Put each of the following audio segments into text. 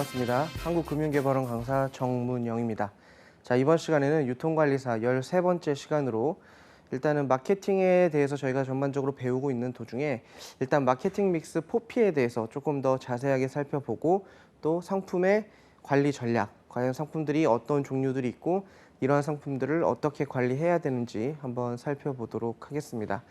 반갑습니다. 한국금융개발원 강사 정문영입니다. 자, 이번 시간에는 유통관리사 13번째 시간으로 일단은 마케팅에 대해서 저희가 전반적으로 배우고 있는 도중에 일단 마케팅 믹스 포피에 대해서 조금 더 자세하게 살펴보고 또 상품의 관리 전략, 과연 상품들이 어떤 종류들이 있고 이러한 상품들을 어떻게 관리해야 되는지 한번 살펴보도록 하겠습니다.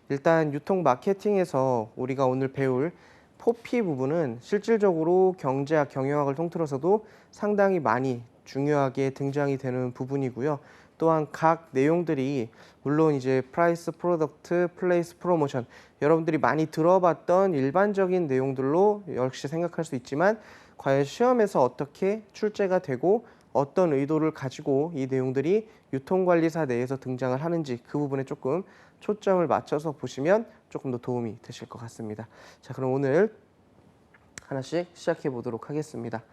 일단 유통 마케팅에서 우리가 오늘 배울 포피 부분은 실질적으로 경제학, 경영학을 통틀어서도 상당히 많이 중요하게 등장이 되는 부분이고요. 또한 각 내용들이 물론 이제 프라이스, 프로덕트, 플레이스, 프로모션 여러분들이 많이 들어봤던 일반적인 내용들로 역시 생각할 수 있지만 과연 시험에서 어떻게 출제가 되고 어떤 의도를 가지고 이 내용들이 유통관리사 내에서 등장을 하는지 그 부분에 조금 초점을 맞춰서 보시면 조금 더 도움이 되실 것 같습니다. 자, 그럼 오늘 하나씩 시작해 보도록 하겠습니다.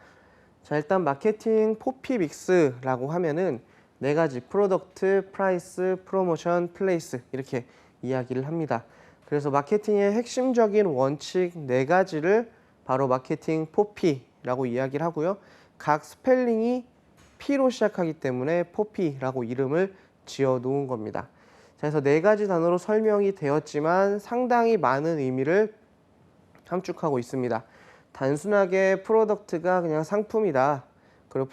자, 일단 마케팅 포피 믹스라고 하면은 네 가지 프로덕트, 프라이스, 프로모션, 플레이스 이렇게 이야기를 합니다. 그래서 마케팅의 핵심적인 원칙 네 가지를 바로 마케팅 포피라고 이야기를 하고요. 각 스펠링이 P로 시작하기 때문에 포피라고 이름을 지어 놓은 겁니다. 자, 그래서 네 가지 단어로 설명이 되었지만 상당히 많은 의미를 함축하고 있습니다. 단순하게 프로덕트가 그냥 상품이다. 그리고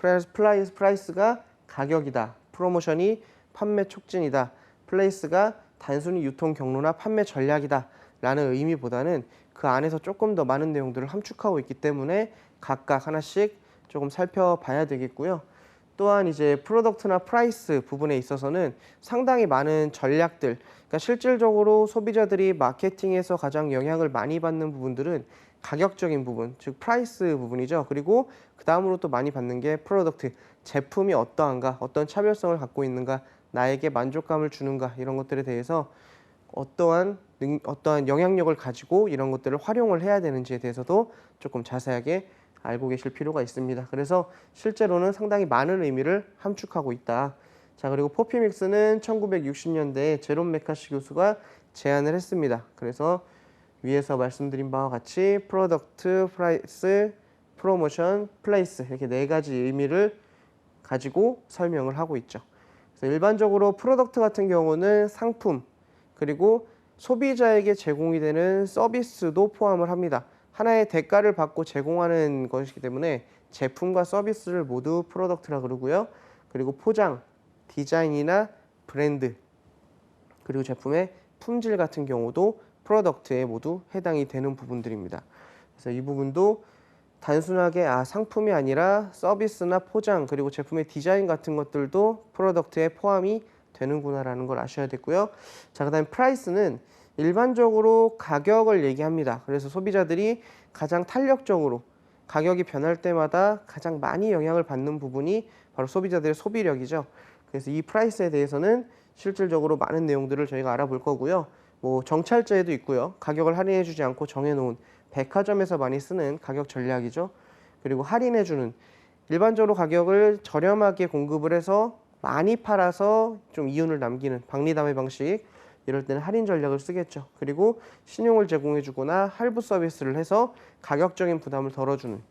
프라이스가 가격이다. 프로모션이 판매 촉진이다. 플레이스가 단순히 유통 경로나 판매 전략이다. 라는 의미보다는 그 안에서 조금 더 많은 내용들을 함축하고 있기 때문에 각각 하나씩 조금 살펴봐야 되겠고요. 또한 이제 프로덕트나 프라이스 부분에 있어서는 상당히 많은 전략들, 그러니까 실질적으로 소비자들이 마케팅에서 가장 영향을 많이 받는 부분들은 가격적인 부분, 즉 프라이스 부분이죠. 그리고 그 다음으로 또 많이 받는 게 프로덕트, 제품이 어떠한가, 어떤 차별성을 갖고 있는가, 나에게 만족감을 주는가 이런 것들에 대해서 어떠한 영향력을 가지고 이런 것들을 활용을 해야 되는지에 대해서도 조금 자세하게 알고 계실 필요가 있습니다. 그래서 실제로는 상당히 많은 의미를 함축하고 있다. 자, 그리고 포피믹스는 1960년대에 제롬 메카시 교수가 제안을 했습니다. 그래서 위에서 말씀드린 바와 같이 프로덕트, 프라이스, 프로모션, 플레이스 이렇게 네 가지 의미를 가지고 설명을 하고 있죠. 그래서 일반적으로 프로덕트 같은 경우는 상품 그리고 소비자에게 제공이 되는 서비스도 포함을 합니다. 하나의 대가를 받고 제공하는 것이기 때문에 제품과 서비스를 모두 프로덕트라 그러고요. 그리고 포장, 디자인이나 브랜드, 그리고 제품의 품질 같은 경우도 프로덕트에 모두 해당이 되는 부분들입니다. 그래서 이 부분도 단순하게 상품이 아니라 서비스나 포장 그리고 제품의 디자인 같은 것들도 프로덕트에 포함이 되는구나라는 걸 아셔야 되고요. 자, 그다음에 프라이스는 일반적으로 가격을 얘기합니다. 그래서 소비자들이 가장 탄력적으로 가격이 변할 때마다 가장 많이 영향을 받는 부분이 바로 소비자들의 소비력이죠. 그래서 이 프라이스에 대해서는 실질적으로 많은 내용들을 저희가 알아볼 거고요. 뭐 정찰제도 있고요. 가격을 할인해주지 않고 정해놓은 백화점에서 많이 쓰는 가격 전략이죠. 그리고 할인해주는 일반적으로 가격을 저렴하게 공급을 해서 많이 팔아서 좀 이윤을 남기는 박리담의 방식 이럴 때는 할인 전략을 쓰겠죠. 그리고 신용을 제공해주거나 할부 서비스를 해서 가격적인 부담을 덜어주는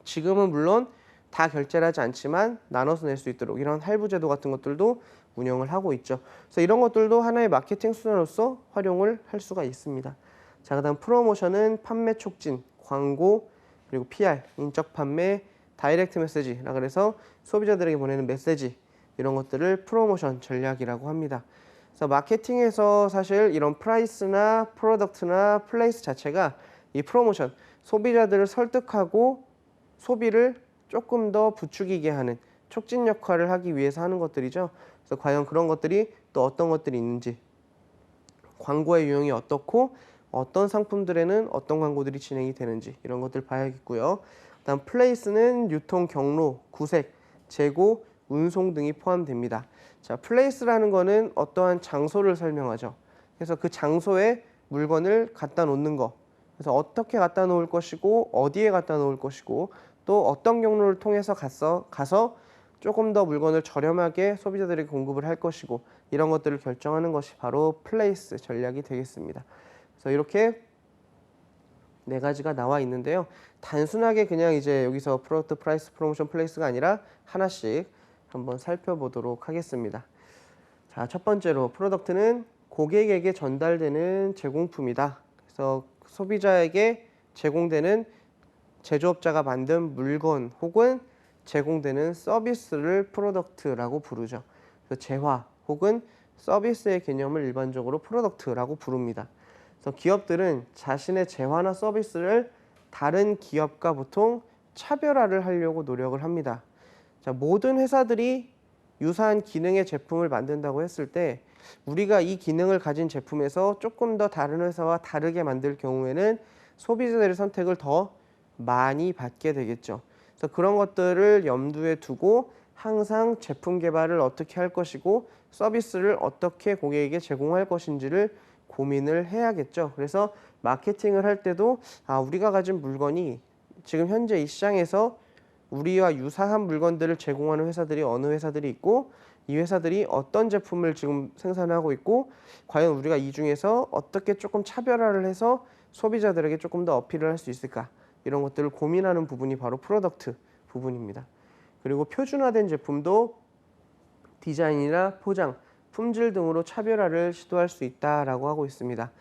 지금은 물론 다 결제를 하지 않지만 나눠서 낼 수 있도록 이런 할부 제도 같은 것들도 운영을 하고 있죠. 그래서 이런 것들도 하나의 마케팅 수단으로서 활용을 할 수가 있습니다. 자, 그다음 프로모션은 판매 촉진, 광고, 그리고 PR, 인적 판매, 다이렉트 메시지라 그래서 소비자들에게 보내는 메시지 이런 것들을 프로모션 전략이라고 합니다. 그래서 마케팅에서 사실 이런 프라이스나 프로덕트나 플레이스 자체가 이 프로모션, 소비자들을 설득하고 소비를 조금 더 부추기게 하는 촉진 역할을 하기 위해서 하는 것들이죠. 그래서 과연 그런 것들이 또 어떤 것들이 있는지, 광고의 유형이 어떻고 어떤 상품들에는 어떤 광고들이 진행이 되는지 이런 것들 봐야겠고요. 다음 플레이스는 유통 경로, 구색, 재고, 운송 등이 포함됩니다. 자, 플레이스라는 거는 어떠한 장소를 설명하죠. 그래서 그 장소에 물건을 갖다 놓는 거. 그래서 어떻게 갖다 놓을 것이고 어디에 갖다 놓을 것이고 또 어떤 경로를 통해서 가서 조금 더 물건을 저렴하게 소비자들에게 공급을 할 것이고 이런 것들을 결정하는 것이 바로 플레이스 전략이 되겠습니다. 그래서 이렇게 네 가지가 나와 있는데요. 단순하게 그냥 이제 여기서 프로덕트, 프라이스, 프로모션, 플레이스가 아니라 하나씩 한번 살펴보도록 하겠습니다. 자, 첫 번째로 프로덕트는 고객에게 전달되는 제공품이다. 그래서 소비자에게 제공되는 제조업자가 만든 물건 혹은 제공되는 서비스를 프로덕트라고 부르죠. 그래서 재화 혹은 서비스의 개념을 일반적으로 프로덕트라고 부릅니다. 그래서 기업들은 자신의 재화나 서비스를 다른 기업과 보통 차별화를 하려고 노력을 합니다. 자, 모든 회사들이 유사한 기능의 제품을 만든다고 했을 때 우리가 이 기능을 가진 제품에서 조금 더 다른 회사와 다르게 만들 경우에는 소비자들의 선택을 더 많이 받게 되겠죠. 그래서 그런 것들을 염두에 두고 항상 제품 개발을 어떻게 할 것이고 서비스를 어떻게 고객에게 제공할 것인지를 고민을 해야겠죠. 그래서 마케팅을 할 때도 우리가 가진 물건이 지금 현재 이 시장에서 우리와 유사한 물건들을 제공하는 회사들이 어느 회사들이 있고 이 회사들이 어떤 제품을 지금 생산하고 있고 과연 우리가 이 중에서 어떻게 조금 차별화를 해서 소비자들에게 조금 더 어필을 할 수 있을까, 이런 것들을 고민하는 부분이 바로 프로덕트 부분입니다. 그리고 표준화된 제품도 디자인이나 포장, 품질 등으로 차별화를 시도할 수 있다라고 하고 있습니다.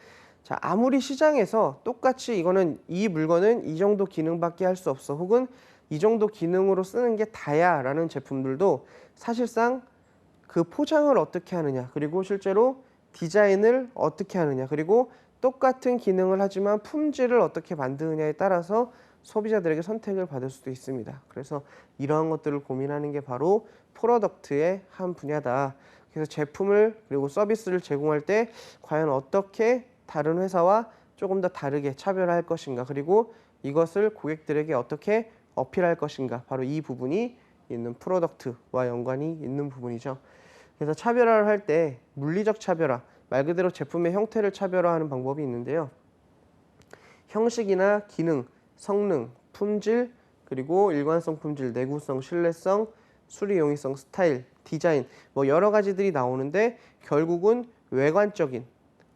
자, 아무리 시장에서 똑같이 이거는 이 물건은 이 정도 기능밖에 할 수 없어 혹은 이 정도 기능으로 쓰는 게 다야 라는 제품들도 사실상 그 포장을 어떻게 하느냐, 그리고 실제로 디자인을 어떻게 하느냐, 그리고 똑같은 기능을 하지만 품질을 어떻게 만드느냐에 따라서 소비자들에게 선택을 받을 수도 있습니다. 그래서 이러한 것들을 고민하는 게 바로 프로덕트의 한 분야다. 그래서 제품을 그리고 서비스를 제공할 때 과연 어떻게 다른 회사와 조금 더 다르게 차별화할 것인가, 그리고 이것을 고객들에게 어떻게 어필할 것인가, 바로 이 부분이 있는 프로덕트와 연관이 있는 부분이죠. 그래서 차별화를 할 때 물리적 차별화, 말 그대로 제품의 형태를 차별화하는 방법이 있는데요. 형식이나 기능, 성능, 품질, 그리고 일관성 품질, 내구성, 신뢰성, 수리 용이성, 스타일, 디자인, 뭐 여러 가지들이 나오는데 결국은 외관적인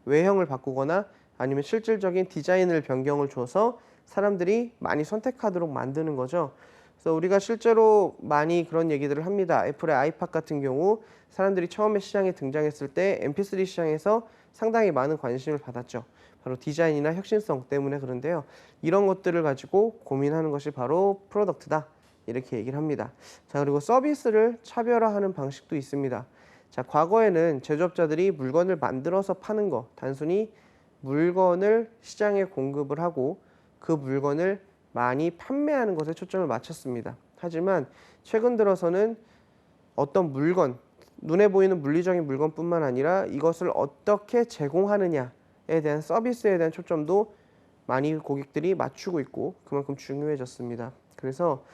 외형을 바꾸거나 아니면 실질적인 디자인을 변경을 줘서 사람들이 많이 선택하도록 만드는 거죠. 그래서 우리가 실제로 많이 그런 얘기들을 합니다. 애플의 아이팟 같은 경우 사람들이 처음에 시장에 등장했을 때 MP3 시장에서 상당히 많은 관심을 받았죠. 바로 디자인이나 혁신성 때문에 그런데요. 이런 것들을 가지고 고민하는 것이 바로 프로덕트다, 이렇게 얘기를 합니다. 자, 그리고 서비스를 차별화하는 방식도 있습니다. 자, 과거에는 제조업자들이 물건을 만들어서 파는 거, 단순히 물건을 시장에 공급을 하고 그 물건을 많이 판매하는 것에 초점을 맞췄습니다. 하지만 최근 들어서는 어떤 물건, 눈에 보이는 물리적인 물건뿐만 아니라 이것을 어떻게 제공하느냐에 대한 서비스에 대한 초점도 많이 고객들이 맞추고 있고 그만큼 중요해졌습니다. 그래서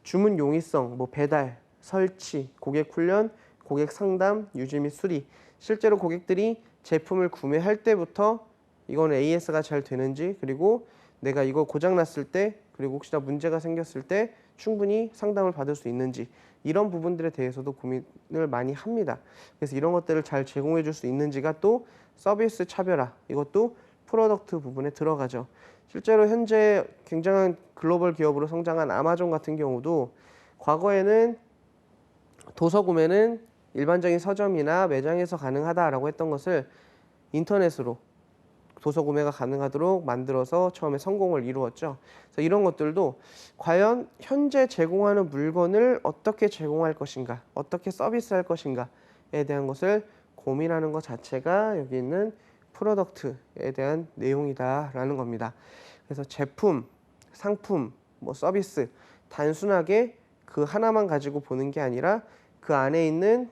주문 용이성, 배달, 설치, 고객 훈련, 고객 상담, 유지 및 수리, 실제로 고객들이 제품을 구매할 때부터 이건 AS가 잘 되는지, 그리고 내가 이거 고장 났을 때, 그리고 혹시나 문제가 생겼을 때 충분히 상담을 받을 수 있는지, 이런 부분들에 대해서도 고민을 많이 합니다. 그래서 이런 것들을 잘 제공해 줄 수 있는지가 또 서비스 차별화, 이것도 프로덕트 부분에 들어가죠. 실제로 현재 굉장한 글로벌 기업으로 성장한 아마존 같은 경우도 과거에는 도서 구매는 일반적인 서점이나 매장에서 가능하다라고 했던 것을 인터넷으로 도서 구매가 가능하도록 만들어서 처음에 성공을 이루었죠. 그래서 이런 것들도 과연 현재 제공하는 물건을 어떻게 제공할 것인가, 어떻게 서비스할 것인가에 대한 것을 고민하는 것 자체가 여기 있는 프로덕트에 대한 내용이다라는 겁니다. 그래서 제품, 상품, 서비스, 단순하게 그 하나만 가지고 보는 게 아니라 그 안에 있는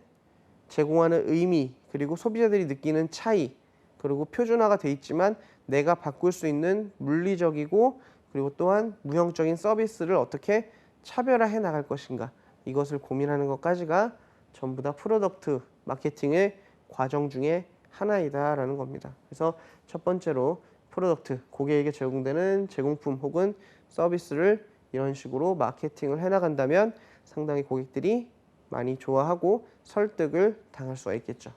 제공하는 의미, 그리고 소비자들이 느끼는 차이, 그리고 표준화가 돼 있지만 내가 바꿀 수 있는 물리적이고 그리고 또한 무형적인 서비스를 어떻게 차별화해 나갈 것인가, 이것을 고민하는 것까지가 전부 다 프로덕트 마케팅의 과정 중에 하나이다라는 겁니다. 그래서 첫 번째로 프로덕트, 고객에게 제공되는 제공품 혹은 서비스를 이런 식으로 마케팅을 해나간다면 상당히 고객들이 많이 좋아하고 설득을 당할 수가 있겠죠.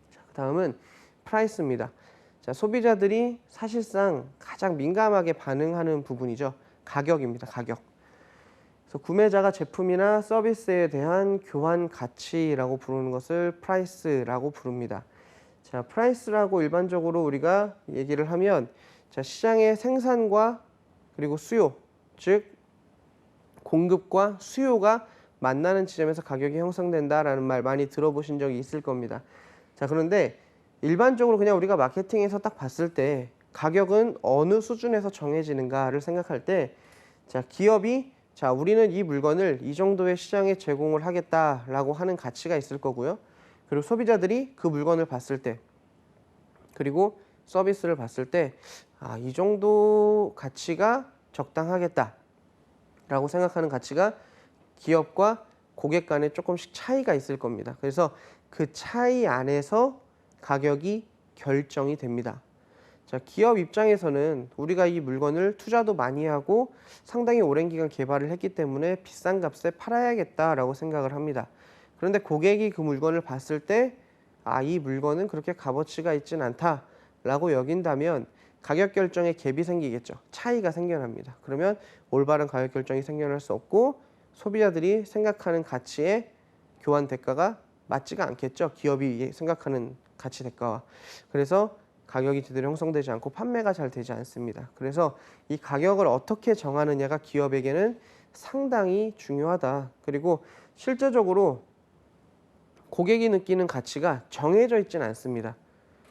자, 그 다음은 프라이스입니다. 자, 자, 소비자들이 사실상 가장 민감하게 반응하는 부분이죠. 가격입니다. 가격. 그래서 구매자가 제품이나 서비스에 대한 교환 가치라고 부르는 것을 프라이스라고 부릅니다. 자, 프라이스라고 일반적으로 우리가 얘기를 하면 자, 시장의 생산과 그리고 수요, 즉 공급과 수요가 만나는 지점에서 가격이 형성된다라는 말 많이 들어보신 적이 있을 겁니다. 자, 그런데 일반적으로 그냥 우리가 마케팅에서 딱 봤을 때 가격은 어느 수준에서 정해지는가를 생각할 때 자, 기업이 자, 우리는 이 물건을 이 정도의 시장에 제공을 하겠다라고 하는 가치가 있을 거고요. 그리고 소비자들이 그 물건을 봤을 때 그리고 서비스를 봤을 때 아, 이 정도 가치가 적당하겠다라고 생각하는 가치가 기업과 고객 간에 조금씩 차이가 있을 겁니다. 그래서 그 차이 안에서 가격이 결정이 됩니다. 자, 기업 입장에서는 우리가 이 물건을 투자도 많이 하고 상당히 오랜 기간 개발을 했기 때문에 비싼 값에 팔아야겠다라고 생각을 합니다. 그런데 고객이 그 물건을 봤을 때 아, 이 물건은 그렇게 값어치가 있진 않다라고 여긴다면 가격 결정에 갭이 생기겠죠. 차이가 생겨납니다. 그러면 올바른 가격 결정이 생겨날 수 없고 소비자들이 생각하는 가치의 교환 대가가 맞지가 않겠죠. 기업이 생각하는 가치 대가와. 그래서 가격이 제대로 형성되지 않고 판매가 잘 되지 않습니다. 그래서 이 가격을 어떻게 정하느냐가 기업에게는 상당히 중요하다. 그리고 실제적으로 고객이 느끼는 가치가 정해져 있지는 않습니다.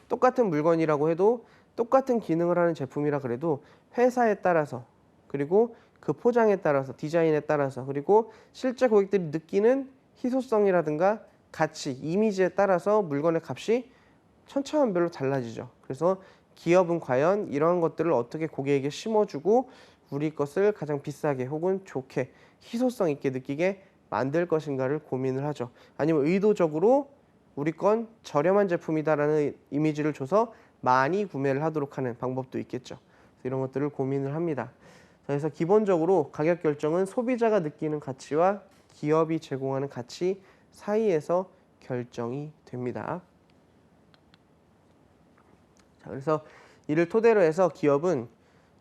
똑같은 물건이라고 해도 똑같은 기능을 하는 제품이라 그래도 회사에 따라서 그리고 그 포장에 따라서 디자인에 따라서 그리고 실제 고객들이 느끼는 희소성이라든가 가치, 이미지에 따라서 물건의 값이 천차만별로 달라지죠. 그래서 기업은 과연 이러한 것들을 어떻게 고객에게 심어주고 우리 것을 가장 비싸게 혹은 좋게 희소성 있게 느끼게 만들 것인가를 고민을 하죠. 아니면 의도적으로 우리 건 저렴한 제품이다라는 이미지를 줘서 많이 구매를 하도록 하는 방법도 있겠죠. 이런 것들을 고민을 합니다. 그래서 기본적으로 가격 결정은 소비자가 느끼는 가치와 기업이 제공하는 가치 사이에서 결정이 됩니다. 자, 그래서 이를 토대로 해서 기업은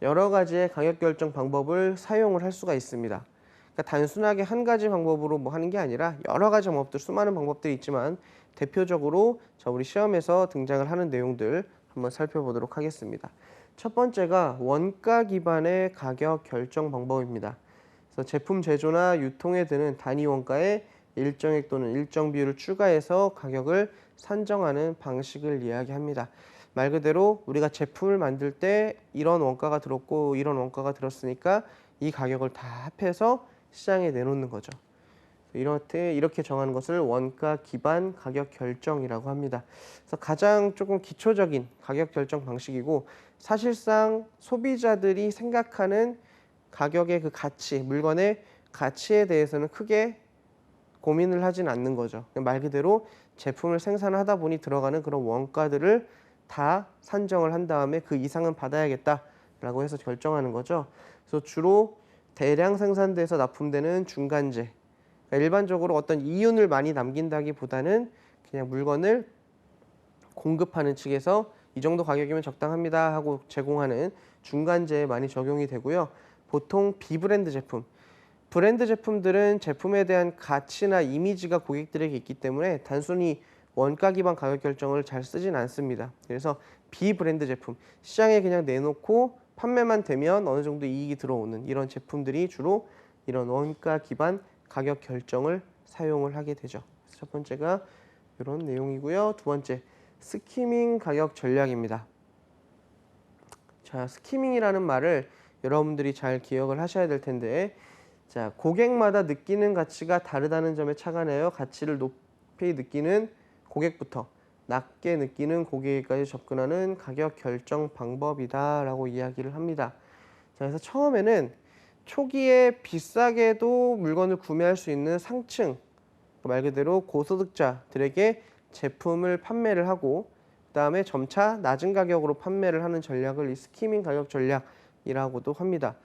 여러 가지의 가격 결정 방법을 사용을 할 수가 있습니다. 그러니까 단순하게 한 가지 방법으로 뭐 하는 게 아니라 여러 가지 방법들, 수많은 방법들이 있지만 대표적으로 자, 우리 시험에서 등장을 하는 내용들 한번 살펴보도록 하겠습니다. 첫 번째가 원가 기반의 가격 결정 방법입니다. 그래서 제품 제조나 유통에 드는 단위 원가에 일정액 또는 일정 비율을 추가해서 가격을 산정하는 방식을 이야기합니다. 말 그대로 우리가 제품을 만들 때 이런 원가가 들었고 이런 원가가 들었으니까 이 가격을 다 합해서 시장에 내놓는 거죠. 이렇게 정하는 것을 원가 기반 가격 결정이라고 합니다. 그래서 가장 조금 기초적인 가격 결정 방식이고 사실상 소비자들이 생각하는 가격의 그 가치, 물건의 가치에 대해서는 크게 고민을 하진 않는 거죠. 말 그대로 제품을 생산하다 보니 들어가는 그런 원가들을 다 산정을 한 다음에 그 이상은 받아야겠다라고 해서 결정하는 거죠. 그래서 주로 대량 생산돼서 납품되는 중간재, 그러니까 일반적으로 어떤 이윤을 많이 남긴다기보다는 그냥 물건을 공급하는 측에서 이 정도 가격이면 적당합니다 하고 제공하는 중간재에 많이 적용이 되고요. 보통 비브랜드 제품, 브랜드 제품들은 제품에 대한 가치나 이미지가 고객들에게 있기 때문에 단순히 원가 기반 가격 결정을 잘 쓰진 않습니다. 그래서 비브랜드 제품, 시장에 그냥 내놓고 판매만 되면 어느 정도 이익이 들어오는 이런 제품들이 주로 이런 원가 기반 가격 결정을 사용을 하게 되죠. 첫 번째가 이런 내용이고요. 두 번째, 스키밍 가격 전략입니다. 자, 스키밍이라는 말을 여러분들이 잘 기억을 하셔야 될 텐데, 자, 고객마다 느끼는 가치가 다르다는 점에 착안하여 가치를 높이 느끼는 고객부터 낮게 느끼는 고객까지 접근하는 가격 결정 방법이다라고 이야기를 합니다. 자, 그래서 처음에는 초기에 비싸게도 물건을 구매할 수 있는 상층, 말 그대로 고소득자들에게 제품을 판매를 하고 그다음에 점차 낮은 가격으로 판매를 하는 전략을 이 스키밍 가격 전략이라고도 합니다.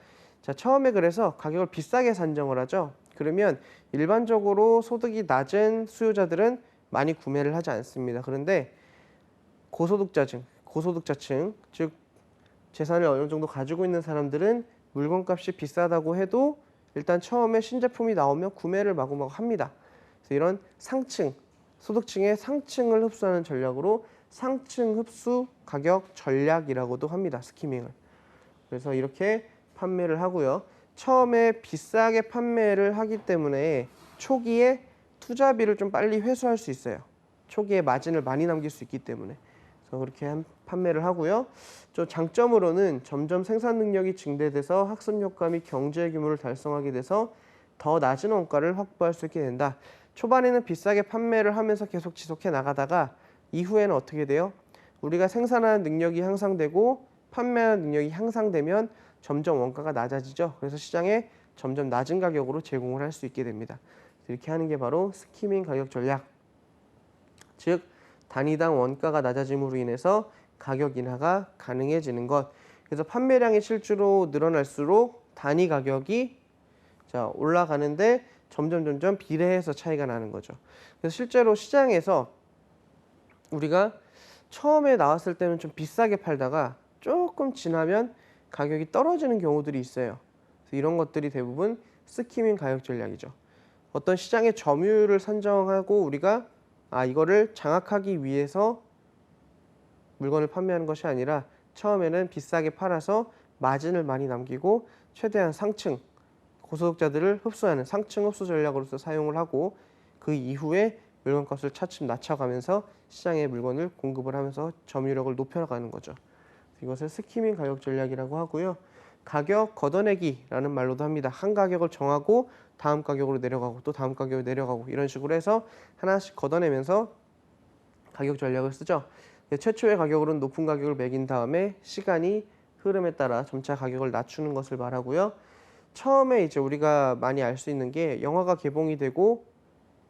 자, 처음에 그래서 가격을 비싸게 산정을 하죠. 그러면 일반적으로 소득이 낮은 수요자들은 많이 구매를 하지 않습니다. 그런데 고소득자층, 고소득자층, 즉 재산을 어느 정도 가지고 있는 사람들은 물건값이 비싸다고 해도 일단 처음에 신제품이 나오면 구매를 마구마구 합니다. 그래서 이런 상층, 소득층의 상층을 흡수하는 전략으로 상층 흡수 가격 전략이라고도 합니다. 스키밍을. 그래서 이렇게 판매를 하고요. 처음에 비싸게 판매를 하기 때문에 초기에 투자비를 좀 빨리 회수할 수 있어요. 초기에 마진을 많이 남길 수 있기 때문에. 그래서 그렇게 판매를 하고요. 좀 장점으로는 점점 생산 능력이 증대돼서 학습 효과 및 경제 규모를 달성하게 돼서 더 낮은 원가를 확보할 수 있게 된다. 초반에는 비싸게 판매를 하면서 계속 지속해 나가다가 이후에는 어떻게 돼요? 우리가 생산하는 능력이 향상되고 판매하는 능력이 향상되면 점점 원가가 낮아지죠. 그래서 시장에 점점 낮은 가격으로 제공을 할 수 있게 됩니다. 이렇게 하는 게 바로 스키밍 가격 전략. 즉 단위당 원가가 낮아짐으로 인해서 가격 인하가 가능해지는 것. 그래서 판매량이 실제로 늘어날수록 단위 가격이 올라가는데 점점 비례해서 차이가 나는 거죠. 그래서 실제로 시장에서 우리가 처음에 나왔을 때는 좀 비싸게 팔다가 조금 지나면 가격이 떨어지는 경우들이 있어요. 그래서 이런 것들이 대부분 스키밍 가격 전략이죠. 어떤 시장의 점유율을 선정하고 우리가 이거를 장악하기 위해서 물건을 판매하는 것이 아니라 처음에는 비싸게 팔아서 마진을 많이 남기고 최대한 상층, 고소득자들을 흡수하는 상층 흡수 전략으로서 사용을 하고 그 이후에 물건값을 차츰 낮춰가면서 시장에 물건을 공급을 하면서 점유력을 높여가는 거죠. 이것을 스키밍 가격 전략이라고 하고요. 가격 걷어내기라는 말로도 합니다. 한 가격을 정하고 다음 가격으로 내려가고 또 다음 가격으로 내려가고 이런 식으로 해서 하나씩 걷어내면서 가격 전략을 쓰죠. 최초의 가격으로는 높은 가격을 매긴 다음에 시간이 흐름에 따라 점차 가격을 낮추는 것을 말하고요. 처음에 이제 우리가 많이 알 수 있는 게 영화가 개봉이 되고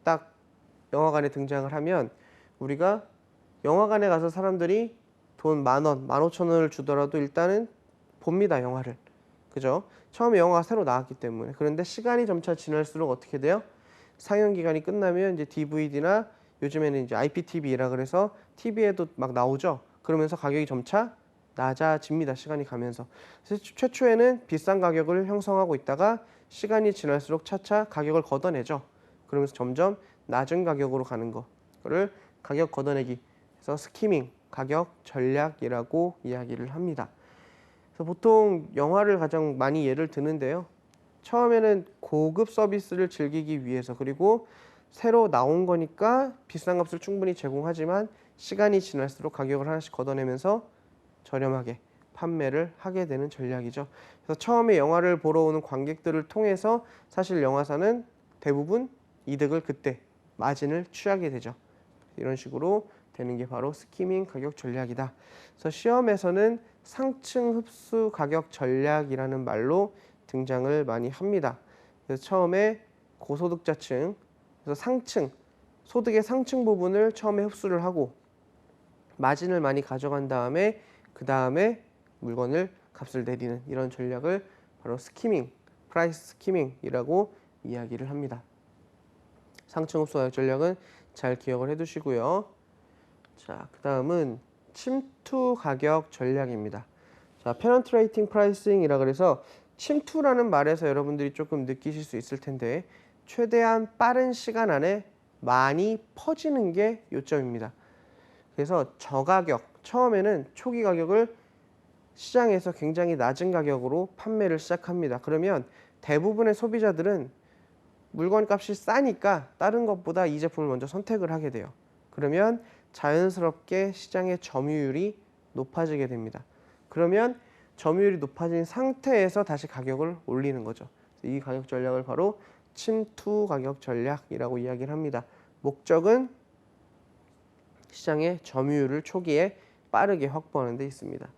딱 영화관에 등장을 하면 우리가 영화관에 가서 사람들이 돈 10,000원, 15,000원을 주더라도 일단은 봅니다, 영화를. 그죠? 처음에 영화가 새로 나왔기 때문에. 그런데 시간이 점차 지날수록 어떻게 돼요? 상영 기간이 끝나면 이제 DVD나 요즘에는 이제 IPTV라 그래서 TV에도 막 나오죠. 그러면서 가격이 점차 낮아집니다. 시간이 가면서. 그래서 최초에는 비싼 가격을 형성하고 있다가 시간이 지날수록 차차 가격을 걷어내죠. 그러면서 점점 낮은 가격으로 가는 거를 가격 걷어내기. 그래서 스키밍, 가격 전략이라고 이야기를 합니다. 그래서 보통 영화를 가장 많이 예를 드는데요. 처음에는 고급 서비스를 즐기기 위해서 그리고 새로 나온 거니까 비싼 값을 충분히 제공하지만 시간이 지날수록 가격을 하나씩 걷어내면서 저렴하게 판매를 하게 되는 전략이죠. 그래서 처음에 영화를 보러 오는 관객들을 통해서 사실 영화사는 대부분 이득을 그때 마진을 취하게 되죠. 이런 식으로 되는 게 바로 스키밍 가격 전략이다. 그래서 시험에서는 상층 흡수 가격 전략이라는 말로 등장을 많이 합니다. 그래서 처음에 고소득자층, 그래서 상층, 소득의 상층 부분을 처음에 흡수를 하고 마진을 많이 가져간 다음에 그 다음에 물건을 값을 내리는 이런 전략을 바로 스키밍, 프라이스 스키밍이라고 이야기를 합니다. 상층 흡수 가격 전략은 잘 기억을 해두시고요. 자, 그 다음은 침투 가격 전략입니다. 자, 페넌트레이팅 프라이싱이라 그래서 침투라는 말에서 여러분들이 조금 느끼실 수 있을 텐데 최대한 빠른 시간 안에 많이 퍼지는 게 요점입니다. 그래서 저가격, 처음에는 초기 가격을 시장에서 굉장히 낮은 가격으로 판매를 시작합니다. 그러면 대부분의 소비자들은 물건 값이 싸니까 다른 것보다 이 제품을 먼저 선택을 하게 돼요. 그러면 자연스럽게 시장의 점유율이 높아지게 됩니다. 그러면 점유율이 높아진 상태에서 다시 가격을 올리는 거죠. 이 가격 전략을 바로 침투 가격 전략이라고 이야기를 합니다. 목적은 시장의 점유율을 초기에 빠르게 확보하는 데 있습니다.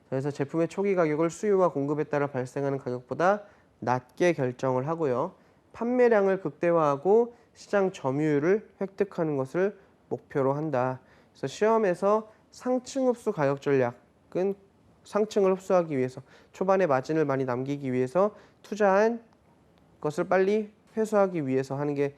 그래서 제품의 초기 가격을 수요와 공급에 따라 발생하는 가격보다 낮게 결정을 하고요. 판매량을 극대화하고 시장 점유율을 획득하는 것을 목표로 한다. 그래서 시험에서 상층 흡수 가격 전략은 상층을 흡수하기 위해서 초반에 마진을 많이 남기기 위해서 투자한 것을 빨리 회수하기 위해서 하는 게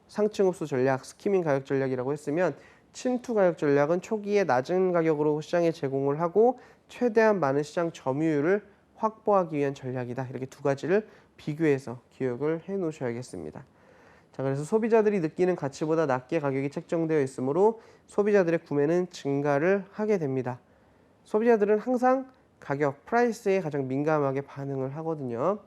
상층 흡수 전략, 스키밍 가격 전략이라고 했으면 침투 가격 전략은 초기에 낮은 가격으로 시장에 제공을 하고 최대한 많은 시장 점유율을 확보하기 위한 전략이다. 이렇게 두 가지를 비교해서 기억을 해 놓으셔야겠습니다. 자, 그래서 소비자들이 느끼는 가치보다 낮게 가격이 책정되어 있으므로 소비자들의 구매는 증가를 하게 됩니다. 소비자들은 항상 가격, 프라이스에 가장 민감하게 반응을 하거든요.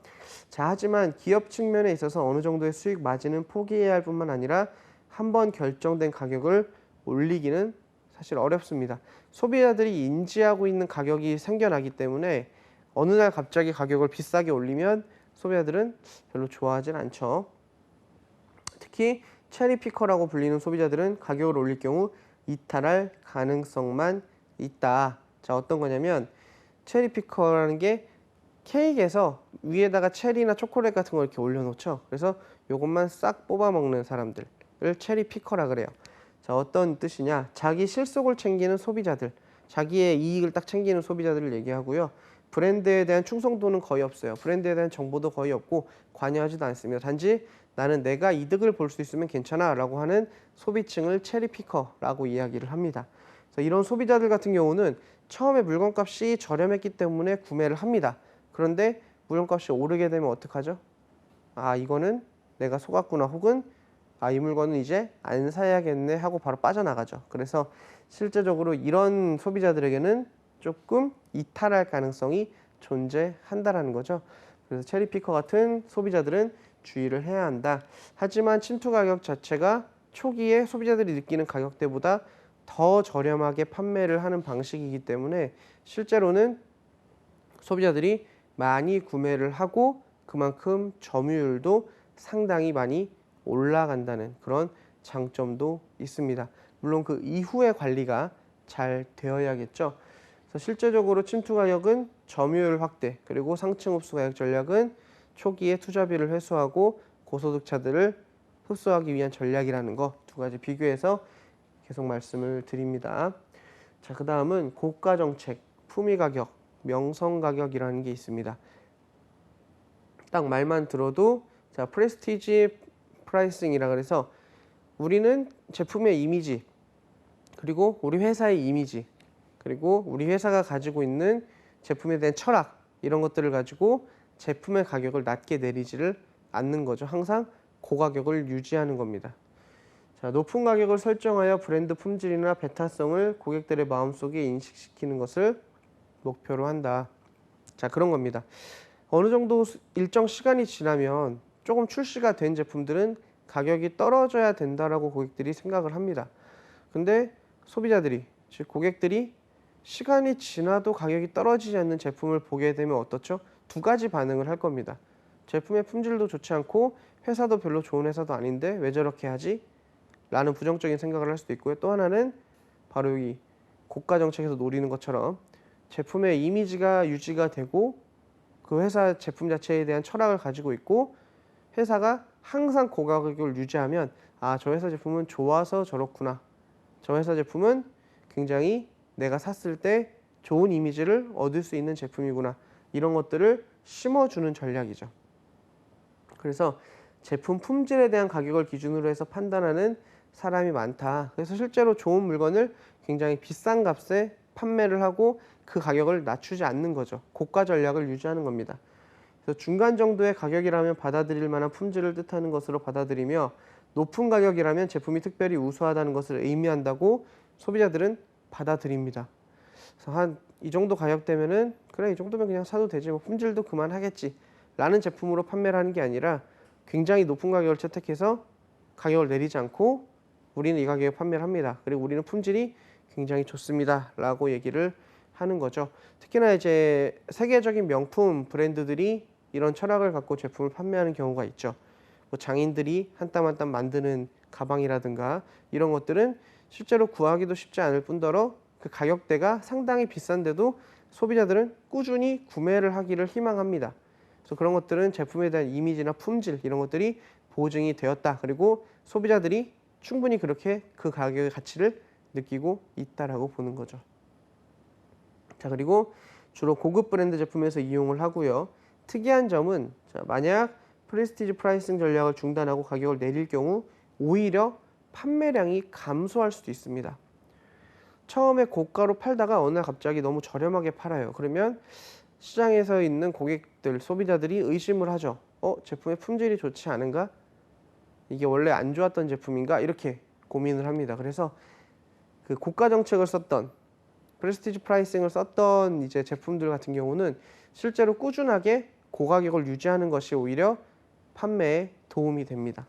자, 하지만 기업 측면에 있어서 어느 정도의 수익 마진은 포기해야 할 뿐만 아니라 한번 결정된 가격을 올리기는 사실 어렵습니다. 소비자들이 인지하고 있는 가격이 생겨나기 때문에 어느 날 갑자기 가격을 비싸게 올리면 소비자들은 별로 좋아하진 않죠. 특히 체리피커라고 불리는 소비자들은 가격을 올릴 경우 이탈할 가능성만 있다. 자, 어떤 거냐면 체리피커라는 게 케이크에서 위에다가 체리나 초콜릿 같은 걸 이렇게 올려놓죠. 그래서 이것만 싹 뽑아 먹는 사람들을 체리피커라 그래요. 자, 어떤 뜻이냐? 자기 실속을 챙기는 소비자들, 자기의 이익을 딱 챙기는 소비자들을 얘기하고요. 브랜드에 대한 충성도는 거의 없어요. 브랜드에 대한 정보도 거의 없고 관여하지도 않습니다. 단지 나는 내가 이득을 볼 수 있으면 괜찮아 라고 하는 소비층을 체리피커라고 이야기를 합니다. 그래서 이런 소비자들 같은 경우는 처음에 물건값이 저렴했기 때문에 구매를 합니다. 그런데 물건값이 오르게 되면 어떡하죠? 아, 이거는 내가 속았구나, 혹은 아, 이 물건은 이제 안 사야겠네 하고 바로 빠져나가죠. 그래서 실제적으로 이런 소비자들에게는 조금 이탈할 가능성이 존재한다라는 거죠. 그래서 체리피커 같은 소비자들은 주의를 해야 한다. 하지만 침투 가격 자체가 초기에 소비자들이 느끼는 가격대보다 더 저렴하게 판매를 하는 방식이기 때문에 실제로는 소비자들이 많이 구매를 하고 그만큼 점유율도 상당히 많이 올라간다는 그런 장점도 있습니다. 물론 그 이후의 관리가 잘 되어야겠죠. 그래서 실제적으로 침투 가격은 점유율 확대, 그리고 상층 흡수 가격 전략은 초기에 투자비를 회수하고 고소득자들을 흡수하기 위한 전략이라는 거 두 가지 비교해서 계속 말씀을 드립니다. 자, 그 다음은 고가 정책, 품위 가격, 명성 가격이라는 게 있습니다. 딱 말만 들어도 자, 프레스티지 프라이싱이라 그래서 우리는 제품의 이미지, 그리고 우리 회사의 이미지, 그리고 우리 회사가 가지고 있는 제품에 대한 철학, 이런 것들을 가지고 제품의 가격을 낮게 내리지를 않는 거죠. 항상 고가격을 유지하는 겁니다. 자, 높은 가격을 설정하여 브랜드 품질이나 배타성을 고객들의 마음속에 인식시키는 것을 목표로 한다. 자, 그런 겁니다. 어느 정도 일정 시간이 지나면 조금 출시가 된 제품들은 가격이 떨어져야 된다라고 고객들이 생각을 합니다. 근데 소비자들이, 즉 고객들이 시간이 지나도 가격이 떨어지지 않는 제품을 보게 되면 어떻죠? 두 가지 반응을 할 겁니다. 제품의 품질도 좋지 않고 회사도 별로 좋은 회사도 아닌데 왜 저렇게 하지? 라는 부정적인 생각을 할 수도 있고요. 또 하나는 바로 여기 고가 정책에서 노리는 것처럼 제품의 이미지가 유지가 되고 그 회사 제품 자체에 대한 철학을 가지고 있고 회사가 항상 고가격을 유지하면 아, 저 회사 제품은 좋아서 저렇구나. 저 회사 제품은 굉장히 내가 샀을 때 좋은 이미지를 얻을 수 있는 제품이구나. 이런 것들을 심어주는 전략이죠. 그래서 제품 품질에 대한 가격을 기준으로 해서 판단하는 사람이 많다. 그래서 실제로 좋은 물건을 굉장히 비싼 값에 판매를 하고 그 가격을 낮추지 않는 거죠. 고가 전략을 유지하는 겁니다. 그래서 중간 정도의 가격이라면 받아들일 만한 품질을 뜻하는 것으로 받아들이며 높은 가격이라면 제품이 특별히 우수하다는 것을 의미한다고 소비자들은 받아들입니다. 그래서 한 이 정도 가격대면은 그래, 이 정도면 그냥 사도 되지, 뭐 품질도 그만하겠지 라는 제품으로 판매를 하는 게 아니라 굉장히 높은 가격을 채택해서 가격을 내리지 않고 우리는 이 가격에 판매를 합니다. 그리고 우리는 품질이 굉장히 좋습니다 라고 얘기를 하는 거죠. 특히나 이제 세계적인 명품 브랜드들이 이런 철학을 갖고 제품을 판매하는 경우가 있죠. 뭐 장인들이 한 땀 한 땀 만드는 가방이라든가 이런 것들은 실제로 구하기도 쉽지 않을 뿐더러 그 가격대가 상당히 비싼데도 소비자들은 꾸준히 구매를 하기를 희망합니다. 그래서 그런 것들은 제품에 대한 이미지나 품질 이런 것들이 보증이 되었다. 그리고 소비자들이 충분히 그렇게 그 가격의 가치를 느끼고 있다라고 보는 거죠. 자, 그리고 주로 고급 브랜드 제품에서 이용을 하고요. 특이한 점은 자, 만약 프레스티지 프라이싱 전략을 중단하고 가격을 내릴 경우 오히려 판매량이 감소할 수도 있습니다. 처음에 고가로 팔다가 어느 날 갑자기 너무 저렴하게 팔아요. 그러면 시장에서 있는 고객들, 소비자들이 의심을 하죠. 제품의 품질이 좋지 않은가? 이게 원래 안 좋았던 제품인가? 이렇게 고민을 합니다. 그래서 그 고가 정책을 썼던 프레스티지 프라이싱을 썼던 이제 제품들 같은 경우는 실제로 꾸준하게 고가격을 유지하는 것이 오히려 판매에 도움이 됩니다.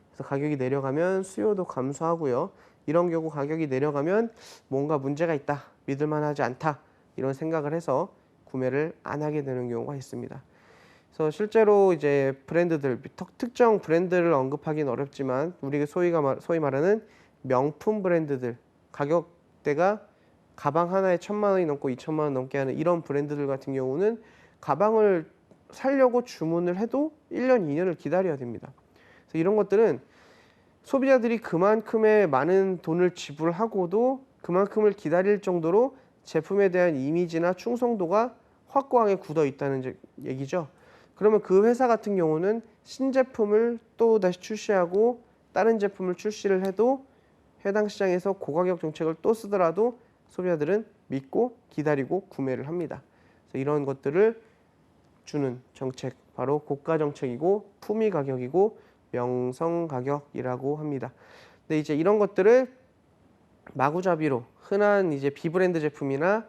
그래서 가격이 내려가면 수요도 감소하고요. 이런 경우 가격이 내려가면 뭔가 문제가 있다, 믿을만하지 않다 이런 생각을 해서 구매를 안 하게 되는 경우가 있습니다. 그래서 실제로 이제 브랜드들, 특정 브랜드를 언급하기는 어렵지만 우리가 소위 말하는 명품 브랜드들, 가격대가 가방 하나에 1,000만 원이 넘고 2,000만 원 넘게 하는 이런 브랜드들 같은 경우는 가방을 사려고 주문을 해도 1년, 2년을 기다려야 됩니다. 그래서 이런 것들은 소비자들이 그만큼의 많은 돈을 지불하고도 그만큼을 기다릴 정도로 제품에 대한 이미지나 충성도가 확고하게 굳어 있다는 얘기죠. 그러면 그 회사 같은 경우는 신제품을 또 다시 출시하고 다른 제품을 출시를 해도 해당 시장에서 고가격 정책을 또 쓰더라도 소비자들은 믿고 기다리고 구매를 합니다. 그래서 이런 것들을 주는 정책, 바로 고가 정책이고 품위 가격이고 명성 가격이라고 합니다. 근데 이제 이런 것들을 마구잡이로 흔한 이제 비브랜드 제품이나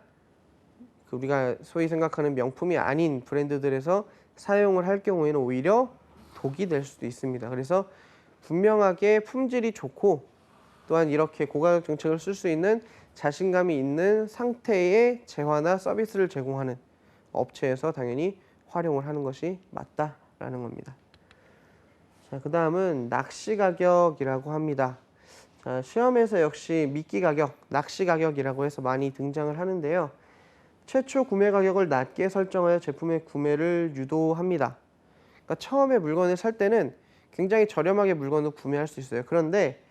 우리가 소위 생각하는 명품이 아닌 브랜드들에서 사용을 할 경우에는 오히려 독이 될 수도 있습니다. 그래서 분명하게 품질이 좋고 또한 이렇게 고가격 정책을 쓸 수 있는 자신감이 있는 상태의 재화나 서비스를 제공하는 업체에서 당연히 활용을 하는 것이 맞다라는 겁니다. 자, 그 다음은 낚시 가격이라고 합니다. 자, 시험에서 역시 미끼 가격, 낚시 가격이라고 해서 많이 등장을 하는데요. 최초 구매 가격을 낮게 설정하여 제품의 구매를 유도합니다. 그러니까 처음에 물건을 살 때는 굉장히 저렴하게 물건을 구매할 수 있어요. 그런데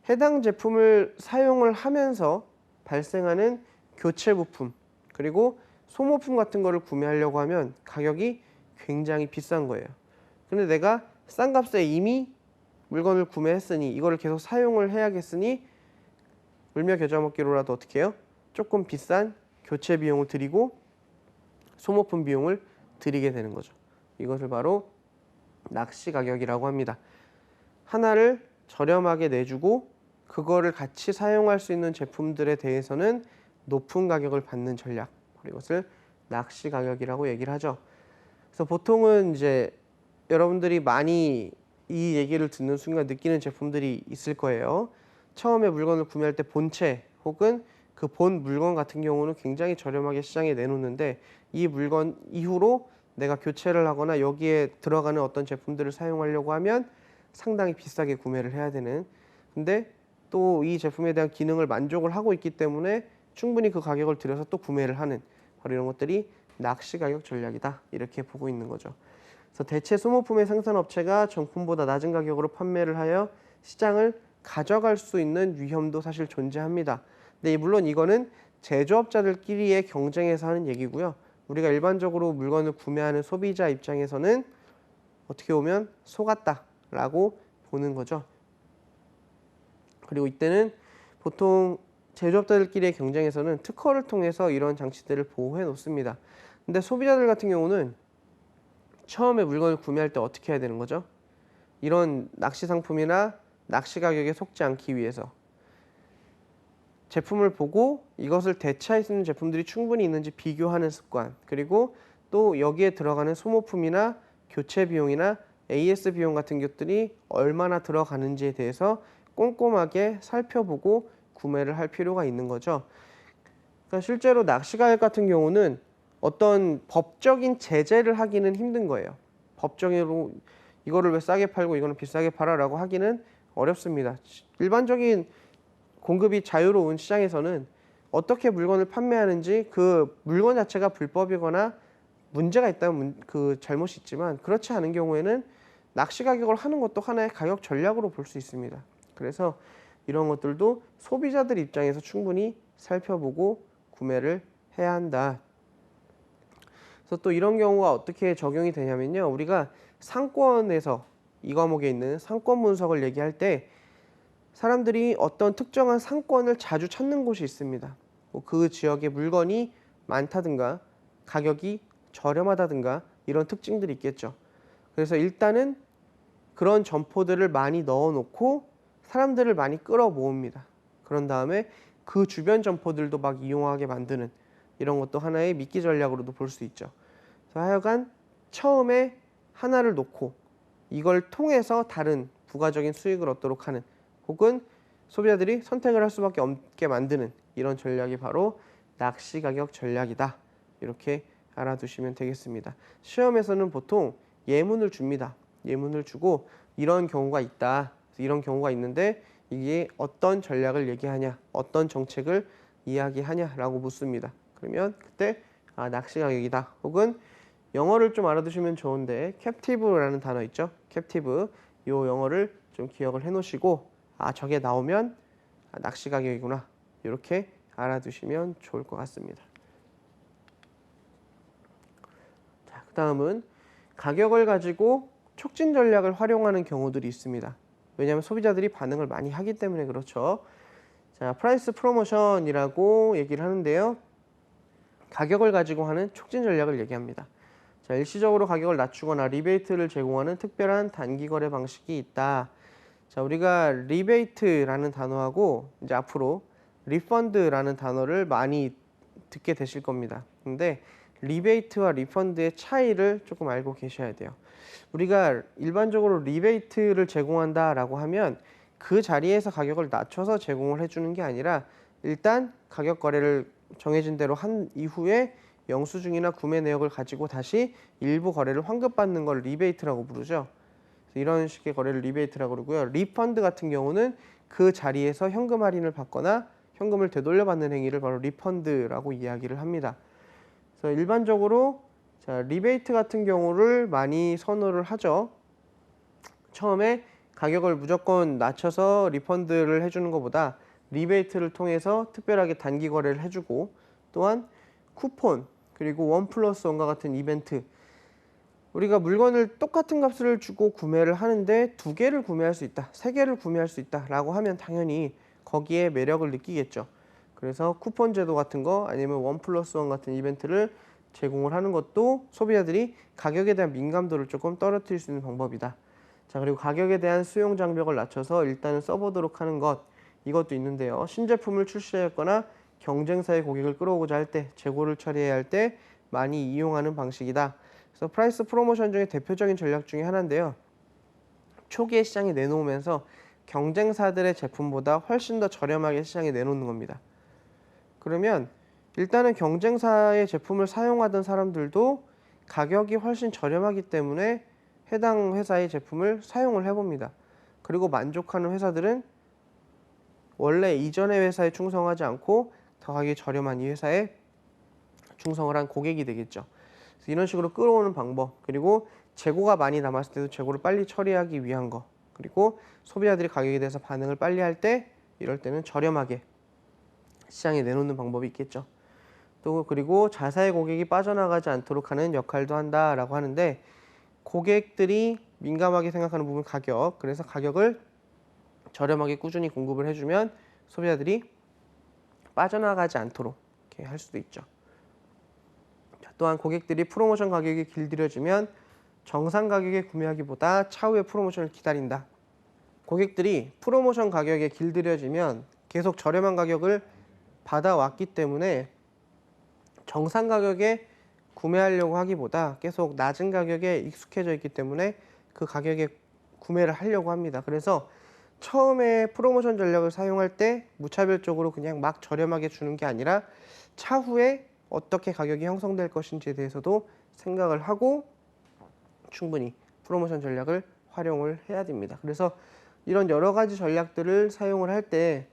해당 제품을 사용을 하면서 발생하는 교체 부품 그리고 소모품 같은 거를 구매하려고 하면 가격이 굉장히 비싼 거예요. 근데 내가 싼 값에 이미 물건을 구매했으니 이거를 계속 사용을 해야겠으니 울며 겨자 먹기로라도 어떻게 해요? 조금 비싼 교체 비용을 드리고 소모품 비용을 드리게 되는 거죠. 이것을 바로 낚시 가격이라고 합니다. 하나를 저렴하게 내주고 그거를 같이 사용할 수 있는 제품들에 대해서는 높은 가격을 받는 전략, 이것을 낚시 가격이라고 얘기를 하죠. 그래서 보통은 이제 여러분들이 많이 이 얘기를 듣는 순간 느끼는 제품들이 있을 거예요. 처음에 물건을 구매할 때 본체 혹은 그 본 물건 같은 경우는 굉장히 저렴하게 시장에 내놓는데 이 물건 이후로 내가 교체를 하거나 여기에 들어가는 어떤 제품들을 사용하려고 하면 상당히 비싸게 구매를 해야 되는, 근데 또 이 제품에 대한 기능을 만족을 하고 있기 때문에 충분히 그 가격을 들여서 또 구매를 하는, 바로 이런 것들이 낚시 가격 전략이다 이렇게 보고 있는 거죠. 그래서 대체 소모품의 생산업체가 정품보다 낮은 가격으로 판매를 하여 시장을 가져갈 수 있는 위험도 사실 존재합니다. 근데 물론 이거는 제조업자들끼리의 경쟁에서 하는 얘기고요. 우리가 일반적으로 물건을 구매하는 소비자 입장에서는 어떻게 보면 속았다라고 보는 거죠. 그리고 이때는 보통 제조업자들끼리의 경쟁에서는 특허를 통해서 이런 장치들을 보호해 놓습니다. 근데 소비자들 같은 경우는 처음에 물건을 구매할 때 어떻게 해야 되는 거죠? 이런 낚시 상품이나 낚시 가격에 속지 않기 위해서 제품을 보고 이것을 대체할 수 있는 제품들이 충분히 있는지 비교하는 습관, 그리고 또 여기에 들어가는 소모품이나 교체 비용이나 AS 비용 같은 것들이 얼마나 들어가는지에 대해서 꼼꼼하게 살펴보고 구매를 할 필요가 있는 거죠. 그러니까 실제로 낚시 가격 같은 경우는 어떤 법적인 제재를 하기는 힘든 거예요. 법적으로 이거를 왜 싸게 팔고 이거는 비싸게 팔아라고 하기는 어렵습니다. 일반적인 공급이 자유로운 시장에서는 어떻게 물건을 판매하는지 그 물건 자체가 불법이거나 문제가 있다면 그 잘못이 있지만, 그렇지 않은 경우에는 낚시 가격을 하는 것도 하나의 가격 전략으로 볼 수 있습니다. 그래서 이런 것들도 소비자들 입장에서 충분히 살펴보고 구매를 해야 한다. 그래서 또 이런 경우가 어떻게 적용이 되냐면요. 우리가 상권에서 이 과목에 있는 상권 분석을 얘기할 때 사람들이 어떤 특정한 상권을 자주 찾는 곳이 있습니다. 뭐그 지역에 물건이 많다든가 가격이 저렴하다든가 이런 특징들이 있겠죠. 그래서 일단은 그런 점포들을 많이 넣어 놓고 사람들을 많이 끌어 모읍니다. 그런 다음에 그 주변 점포들도 막 이용하게 만드는 이런 것도 하나의 미끼 전략으로도 볼 수 있죠. 그래서 하여간 처음에 하나를 놓고 이걸 통해서 다른 부가적인 수익을 얻도록 하는, 혹은 소비자들이 선택을 할 수밖에 없게 만드는 이런 전략이 바로 낚시 가격 전략이다. 이렇게 알아두시면 되겠습니다. 시험에서는 보통 예문을 줍니다. 예문을 주고 이런 경우가 있다. 이런 경우가 있는데 이게 어떤 전략을 얘기하냐, 어떤 정책을 이야기하냐라고 묻습니다. 그러면 그때 낚시 가격이다. 혹은 영어를 좀 알아두시면 좋은데 캡티브라는 단어 있죠. 캡티브. 이 영어를 좀 기억을 해 놓으시고 저게 나오면 낚시 가격이구나. 이렇게 알아두시면 좋을 것 같습니다. 자, 그다음은 가격을 가지고 촉진 전략을 활용하는 경우들이 있습니다. 왜냐하면 소비자들이 반응을 많이 하기 때문에 그렇죠. 자, 프라이스 프로모션이라고 얘기를 하는데요. 가격을 가지고 하는 촉진 전략을 얘기합니다. 자, 일시적으로 가격을 낮추거나 리베이트를 제공하는 특별한 단기 거래 방식이 있다. 자, 우리가 리베이트라는 단어하고 이제 앞으로 리펀드라는 단어를 많이 듣게 되실 겁니다. 근데 리베이트와 리펀드의 차이를 조금 알고 계셔야 돼요. 우리가 일반적으로 리베이트를 제공한다라고 하면 그 자리에서 가격을 낮춰서 제공을 해주는 게 아니라 일단 가격 거래를 정해진 대로 한 이후에 영수증이나 구매 내역을 가지고 다시 일부 거래를 환급받는 걸 리베이트라고 부르죠. 이런 식의 거래를 리베이트라고 그러고요. 리펀드 같은 경우는 그 자리에서 현금 할인을 받거나 현금을 되돌려받는 행위를 바로 리펀드라고 이야기를 합니다. 그래서 일반적으로 리베이트 같은 경우를 많이 선호를 하죠. 처음에 가격을 무조건 낮춰서 리펀드를 해주는 것보다 리베이트를 통해서 특별하게 단기 거래를 해주고, 또한 쿠폰, 그리고 1+1과 같은 이벤트, 우리가 물건을 똑같은 값을 주고 구매를 하는데 2개를 구매할 수 있다, 3개를 구매할 수 있다 라고 하면 당연히 거기에 매력을 느끼겠죠. 그래서 쿠폰 제도 같은 거 아니면 1+1 같은 이벤트를 제공을 하는 것도 소비자들이 가격에 대한 민감도를 조금 떨어뜨릴 수 있는 방법이다. 자, 그리고 가격에 대한 수용 장벽을 낮춰서 일단은 써보도록 하는 것, 이것도 있는데요. 신제품을 출시하였거나 경쟁사의 고객을 끌어오고자 할 때, 재고를 처리해야 할 때 많이 이용하는 방식이다. 그래서 프라이스 프로모션 중에 대표적인 전략 중에 하나인데요. 초기에 시장에 내놓으면서 경쟁사들의 제품보다 훨씬 더 저렴하게 시장에 내놓는 겁니다. 그러면 일단은 경쟁사의 제품을 사용하던 사람들도 가격이 훨씬 저렴하기 때문에 해당 회사의 제품을 사용을 해봅니다. 그리고 만족하는 회사들은 원래 이전의 회사에 충성하지 않고 더 가격이 저렴한 이 회사에 충성을 한 고객이 되겠죠. 그래서 이런 식으로 끌어오는 방법, 그리고 재고가 많이 남았을 때도 재고를 빨리 처리하기 위한 거, 그리고 소비자들이 가격에 대해서 반응을 빨리 할 때 이럴 때는 저렴하게 시장에 내놓는 방법이 있겠죠. 또 그리고 자사의 고객이 빠져나가지 않도록 하는 역할도 한다라고 하는데, 고객들이 민감하게 생각하는 부분 가격, 그래서 가격을 저렴하게 꾸준히 공급을 해주면 소비자들이 빠져나가지 않도록 이렇게 할 수도 있죠. 또한 고객들이 프로모션 가격이 길들여지면 정상 가격에 구매하기보다 차후에 프로모션을 기다린다. 고객들이 프로모션 가격에 길들여지면 계속 저렴한 가격을 받아왔기 때문에 정상 가격에 구매하려고 하기보다 계속 낮은 가격에 익숙해져 있기 때문에 그 가격에 구매를 하려고 합니다. 그래서 처음에 프로모션 전략을 사용할 때 무차별적으로 그냥 막 저렴하게 주는 게 아니라 차후에 어떻게 가격이 형성될 것인지에 대해서도 생각을 하고 충분히 프로모션 전략을 활용을 해야 됩니다. 그래서 이런 여러 가지 전략들을 사용을 할 때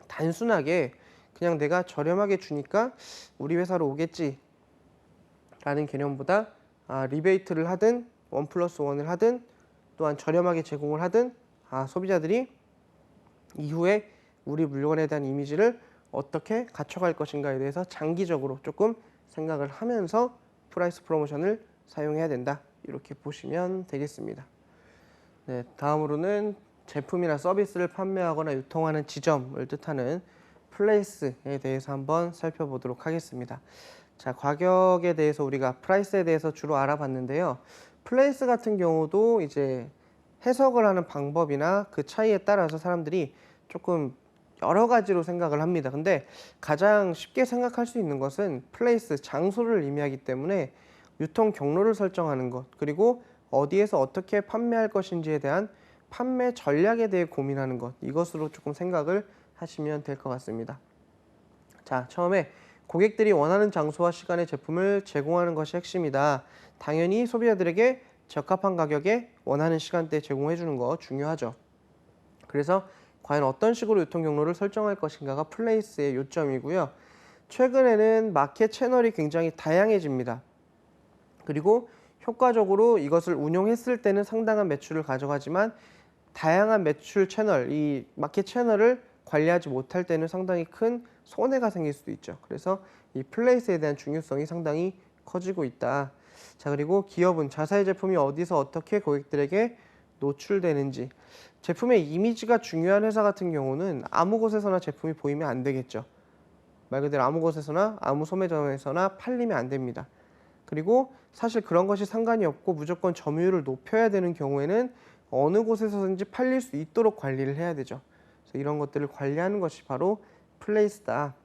단순하게 그냥 내가 저렴하게 주니까 우리 회사로 오겠지 라는 개념보다 리베이트를 하든 1+1을 하든 또한 저렴하게 제공을 하든 소비자들이 이후에 우리 물건에 대한 이미지를 어떻게 갖춰갈 것인가에 대해서 장기적으로 조금 생각을 하면서 프라이스 프로모션을 사용해야 된다. 이렇게 보시면 되겠습니다. 네, 다음으로는 제품이나 서비스를 판매하거나 유통하는 지점을 뜻하는 플레이스에 대해서 한번 살펴보도록 하겠습니다. 자, 가격에 대해서 우리가 프라이스에 대해서 주로 알아봤는데요. 플레이스 같은 경우도 이제 해석을 하는 방법이나 그 차이에 따라서 사람들이 조금 여러 가지로 생각을 합니다. 근데 가장 쉽게 생각할 수 있는 것은 플레이스, 장소를 의미하기 때문에 유통 경로를 설정하는 것, 그리고 어디에서 어떻게 판매할 것인지에 대한 판매 전략에 대해 고민하는 것, 이것으로 조금 생각을 하시면 될 것 같습니다. 자, 처음에 고객들이 원하는 장소와 시간에 제품을 제공하는 것이 핵심이다. 당연히 소비자들에게 적합한 가격에 원하는 시간대에 제공해 주는 거 중요하죠. 그래서 과연 어떤 식으로 유통 경로를 설정할 것인가가 플레이스의 요점이고요. 최근에는 마켓 채널이 굉장히 다양해집니다. 그리고 효과적으로 이것을 운용했을 때는 상당한 매출을 가져가지만 다양한 매출 채널, 이 마켓 채널을 관리하지 못할 때는 상당히 큰 손해가 생길 수도 있죠. 그래서 이 플레이스에 대한 중요성이 상당히 커지고 있다. 자, 그리고 기업은 자사의 제품이 어디서 어떻게 고객들에게 노출되는지, 제품의 이미지가 중요한 회사 같은 경우는 아무 곳에서나 제품이 보이면 안 되겠죠. 말 그대로 아무 곳에서나 아무 소매점에서나 팔리면 안 됩니다. 그리고 사실 그런 것이 상관이 없고 무조건 점유율을 높여야 되는 경우에는 어느 곳에서든지 팔릴 수 있도록 관리를 해야 되죠. 그래서 이런 것들을 관리하는 것이 바로 플레이스다.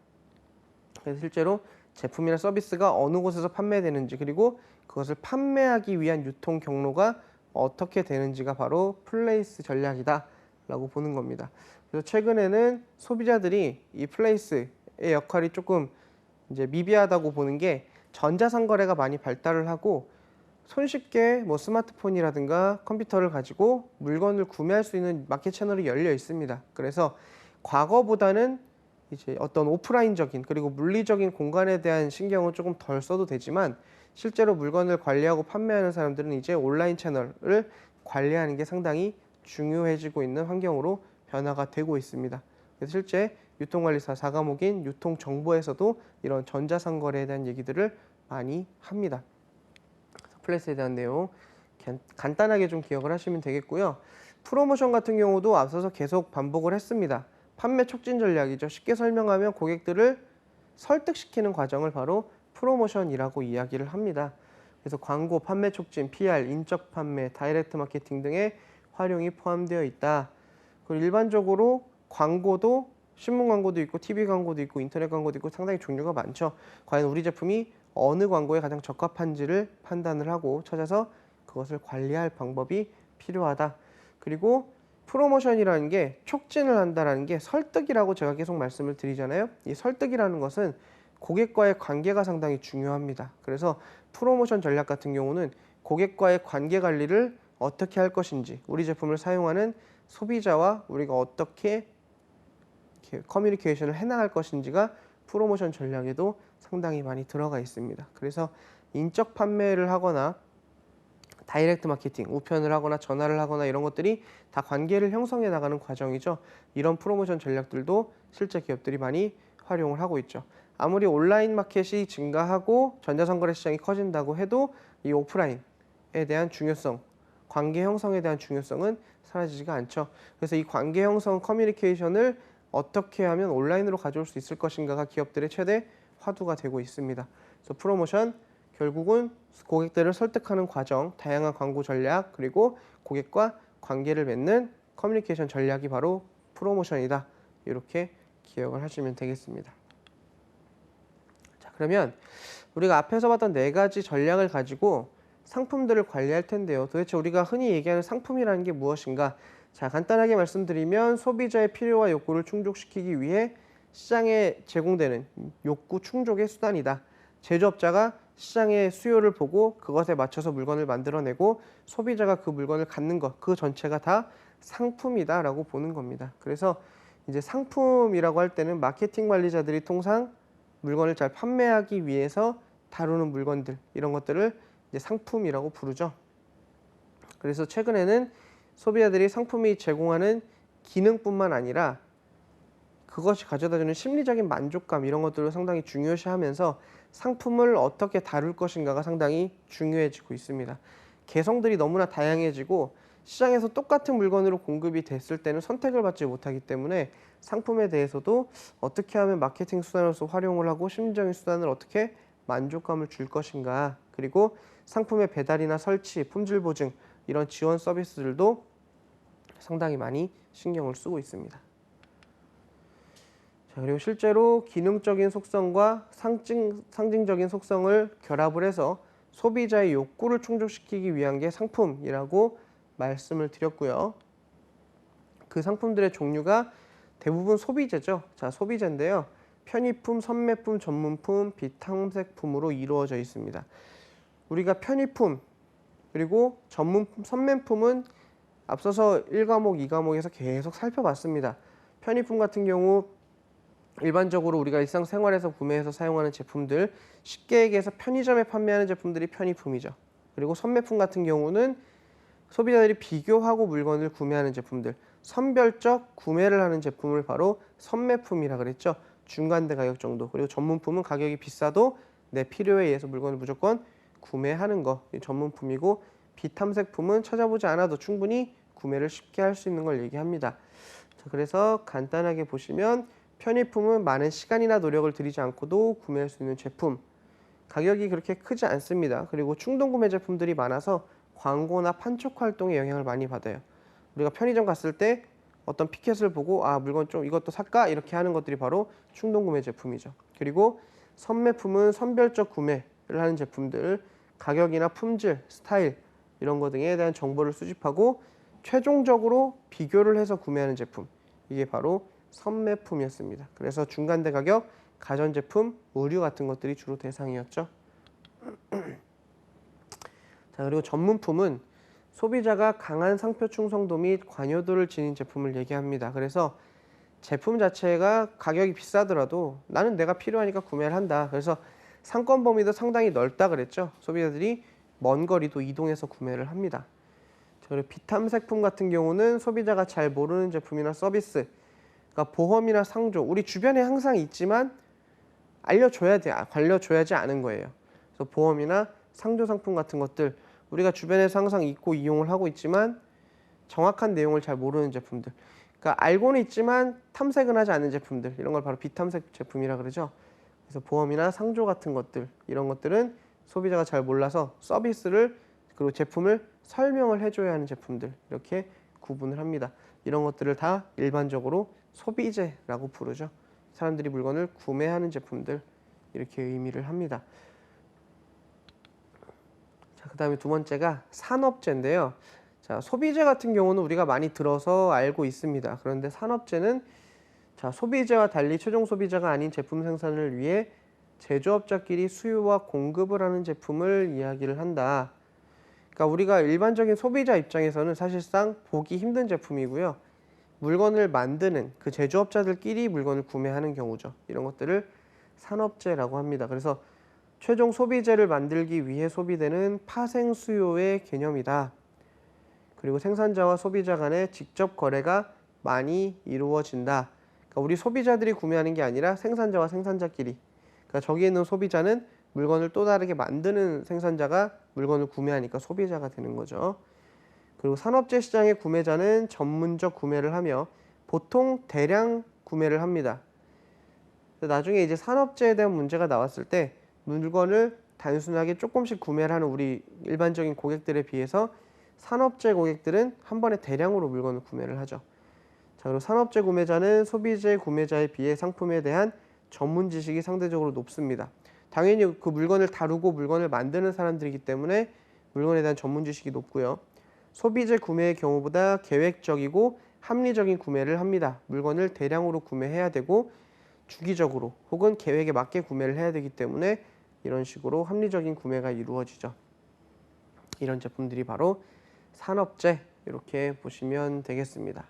그래서 실제로 제품이나 서비스가 어느 곳에서 판매되는지, 그리고 그것을 판매하기 위한 유통 경로가 어떻게 되는지가 바로 플레이스 전략이다 라고 보는 겁니다. 그래서 최근에는 소비자들이 이 플레이스의 역할이 조금 이제 미비하다고 보는 게, 전자상거래가 많이 발달을 하고 손쉽게 뭐 스마트폰이라든가 컴퓨터를 가지고 물건을 구매할 수 있는 마켓 채널이 열려 있습니다. 그래서 과거보다는 이제 어떤 오프라인적인 그리고 물리적인 공간에 대한 신경은 조금 덜 써도 되지만, 실제로 물건을 관리하고 판매하는 사람들은 이제 온라인 채널을 관리하는 게 상당히 중요해지고 있는 환경으로 변화가 되고 있습니다. 그래서 실제 유통관리사 4과목인 유통정보에서도 이런 전자상거래에 대한 얘기들을 많이 합니다. 플레이스에 대한 내용 간단하게 좀 기억을 하시면 되겠고요. 프로모션 같은 경우도 앞서서 계속 반복을 했습니다. 판매 촉진 전략이죠. 쉽게 설명하면 고객들을 설득시키는 과정을 바로 프로모션이라고 이야기를 합니다. 그래서 광고, 판매 촉진, PR, 인적 판매, 다이렉트 마케팅 등의 활용이 포함되어 있다. 그리고 일반적으로 광고도 신문 광고도 있고 TV 광고도 있고 인터넷 광고도 있고 상당히 종류가 많죠. 과연 우리 제품이 어느 광고에 가장 적합한지를 판단을 하고 찾아서 그것을 관리할 방법이 필요하다. 그리고 프로모션이라는 게, 촉진을 한다라는 게 설득이라고 제가 계속 말씀을 드리잖아요. 이 설득이라는 것은 고객과의 관계가 상당히 중요합니다. 그래서 프로모션 전략 같은 경우는 고객과의 관계 관리를 어떻게 할 것인지, 우리 제품을 사용하는 소비자와 우리가 어떻게 커뮤니케이션을 해나갈 것인지가 프로모션 전략에도 상당히 많이 들어가 있습니다. 그래서 인적 판매를 하거나 다이렉트 마케팅, 우편을 하거나 전화를 하거나 이런 것들이 다 관계를 형성해 나가는 과정이죠. 이런 프로모션 전략들도 실제 기업들이 많이 활용을 하고 있죠. 아무리 온라인 마켓이 증가하고 전자상거래 시장이 커진다고 해도 이 오프라인에 대한 중요성, 관계 형성에 대한 중요성은 사라지지가 않죠. 그래서 이 관계 형성 커뮤니케이션을 어떻게 하면 온라인으로 가져올 수 있을 것인가가 기업들의 최대 화두가 되고 있습니다. 그래서 프로모션, 결국은 고객들을 설득하는 과정, 다양한 광고 전략, 그리고 고객과 관계를 맺는 커뮤니케이션 전략이 바로 프로모션이다. 이렇게 기억을 하시면 되겠습니다. 자, 그러면 우리가 앞에서 봤던 4가지 전략을 가지고 상품들을 관리할 텐데요. 도대체 우리가 흔히 얘기하는 상품이라는 게 무엇인가? 자, 간단하게 말씀드리면 소비자의 필요와 욕구를 충족시키기 위해 시장에 제공되는 욕구 충족의 수단이다. 제조업자가 시장의 수요를 보고 그것에 맞춰서 물건을 만들어내고 소비자가 그 물건을 갖는 것, 그 전체가 다 상품이다라고 보는 겁니다. 그래서 이제 상품이라고 할 때는 마케팅 관리자들이 통상 물건을 잘 판매하기 위해서 다루는 물건들, 이런 것들을 이제 상품이라고 부르죠. 그래서 최근에는 소비자들이 상품이 제공하는 기능뿐만 아니라 그것이 가져다주는 심리적인 만족감, 이런 것들을 상당히 중요시하면서 상품을 어떻게 다룰 것인가가 상당히 중요해지고 있습니다. 개성들이 너무나 다양해지고 시장에서 똑같은 물건으로 공급이 됐을 때는 선택을 받지 못하기 때문에 상품에 대해서도 어떻게 하면 마케팅 수단으로서 활용을 하고 심리적인 수단을 어떻게 만족감을 줄 것인가, 그리고 상품의 배달이나 설치, 품질 보증 이런 지원 서비스들도 상당히 많이 신경을 쓰고 있습니다. 자, 그리고 실제로 기능적인 속성과 상징적인 속성을 결합을 해서 소비자의 욕구를 충족시키기 위한 게 상품이라고 말씀을 드렸고요. 그 상품들의 종류가 대부분 소비재죠. 자, 소비재인데요. 편의품, 선매품, 전문품, 비탐색품으로 이루어져 있습니다. 우리가 편의품, 그리고 전문품, 선매품은 앞서서 1과목, 2과목에서 계속 살펴봤습니다. 편의품 같은 경우 일반적으로 우리가 일상생활에서 구매해서 사용하는 제품들, 쉽게 얘기해서 편의점에 판매하는 제품들이 편의품이죠. 그리고 선매품 같은 경우는 소비자들이 비교하고 물건을 구매하는 제품들, 선별적 구매를 하는 제품을 바로 선매품이라 그랬죠. 중간대 가격 정도. 그리고 전문품은 가격이 비싸도 내 필요에 의해서 물건을 무조건 구매하는 거, 전문품이고, 비탐색품은 찾아보지 않아도 충분히 구매를 쉽게 할 수 있는 걸 얘기합니다. 자, 그래서 간단하게 보시면 편의품은 많은 시간이나 노력을 들이지 않고도 구매할 수 있는 제품, 가격이 그렇게 크지 않습니다. 그리고 충동구매 제품들이 많아서 광고나 판촉 활동에 영향을 많이 받아요. 우리가 편의점 갔을 때 어떤 피켓을 보고 물건 좀 이것도 살까? 이렇게 하는 것들이 바로 충동구매 제품이죠. 그리고 선매품은 선별적 구매를 하는 제품들, 가격이나 품질, 스타일 이런 것 등에 대한 정보를 수집하고 최종적으로 비교를 해서 구매하는 제품, 이게 바로 선매품이었습니다. 그래서 중간대 가격, 가전제품, 의류 같은 것들이 주로 대상이었죠. 자, 그리고 전문품은 소비자가 강한 상표 충성도 및 관여도를 지닌 제품을 얘기합니다. 그래서 제품 자체가 가격이 비싸더라도 나는 내가 필요하니까 구매를 한다. 그래서 상권 범위도 상당히 넓다 그랬죠. 소비자들이 먼 거리도 이동해서 구매를 합니다. 자, 그리고 비탐색품 같은 경우는 소비자가 잘 모르는 제품이나 서비스, 그러니까 보험이나 상조, 우리 주변에 항상 있지만 알려줘야지 않은 거예요. 그래서 보험이나 상조 상품 같은 것들, 우리가 주변에서 항상 있고 이용을 하고 있지만 정확한 내용을 잘 모르는 제품들, 그러니까 알고는 있지만 탐색은 하지 않는 제품들, 이런 걸 바로 비탐색 제품이라 그러죠. 그래서 보험이나 상조 같은 것들, 이런 것들은 소비자가 잘 몰라서 서비스를, 그리고 제품을 설명을 해줘야 하는 제품들, 이렇게 구분을 합니다. 이런 것들을 다 일반적으로 소비재라고 부르죠. 사람들이 물건을 구매하는 제품들, 이렇게 의미를 합니다. 자, 그 다음에 두 번째가 산업재인데요. 자, 소비재 같은 경우는 우리가 많이 들어서 알고 있습니다. 그런데 산업재는 소비재와 달리 최종 소비자가 아닌 제품 생산을 위해 제조업자끼리 수요와 공급을 하는 제품을 이야기를 한다. 그러니까 우리가 일반적인 소비자 입장에서는 사실상 보기 힘든 제품이고요. 물건을 만드는 그 제조업자들끼리 물건을 구매하는 경우죠. 이런 것들을 산업재라고 합니다. 그래서 최종 소비재를 만들기 위해 소비되는 파생 수요의 개념이다. 그리고 생산자와 소비자 간의 직접 거래가 많이 이루어진다. 그러니까 우리 소비자들이 구매하는 게 아니라 생산자와 생산자끼리. 그러니까 저기에 있는 소비자는 물건을 또 다르게 만드는 생산자가 물건을 구매하니까 소비자가 되는 거죠. 그리고 산업재 시장의 구매자는 전문적 구매를 하며 보통 대량 구매를 합니다. 나중에 이제 산업재에 대한 문제가 나왔을 때 물건을 단순하게 조금씩 구매를 하는 우리 일반적인 고객들에 비해서 산업재 고객들은 한 번에 대량으로 물건을 구매를 하죠. 자, 그리고 산업재 구매자는 소비재 구매자에 비해 상품에 대한 전문 지식이 상대적으로 높습니다. 당연히 그 물건을 다루고 물건을 만드는 사람들이기 때문에 물건에 대한 전문 지식이 높고요. 소비재 구매의 경우보다 계획적이고 합리적인 구매를 합니다. 물건을 대량으로 구매해야 되고 주기적으로 혹은 계획에 맞게 구매를 해야 되기 때문에 이런 식으로 합리적인 구매가 이루어지죠. 이런 제품들이 바로 산업재, 이렇게 보시면 되겠습니다.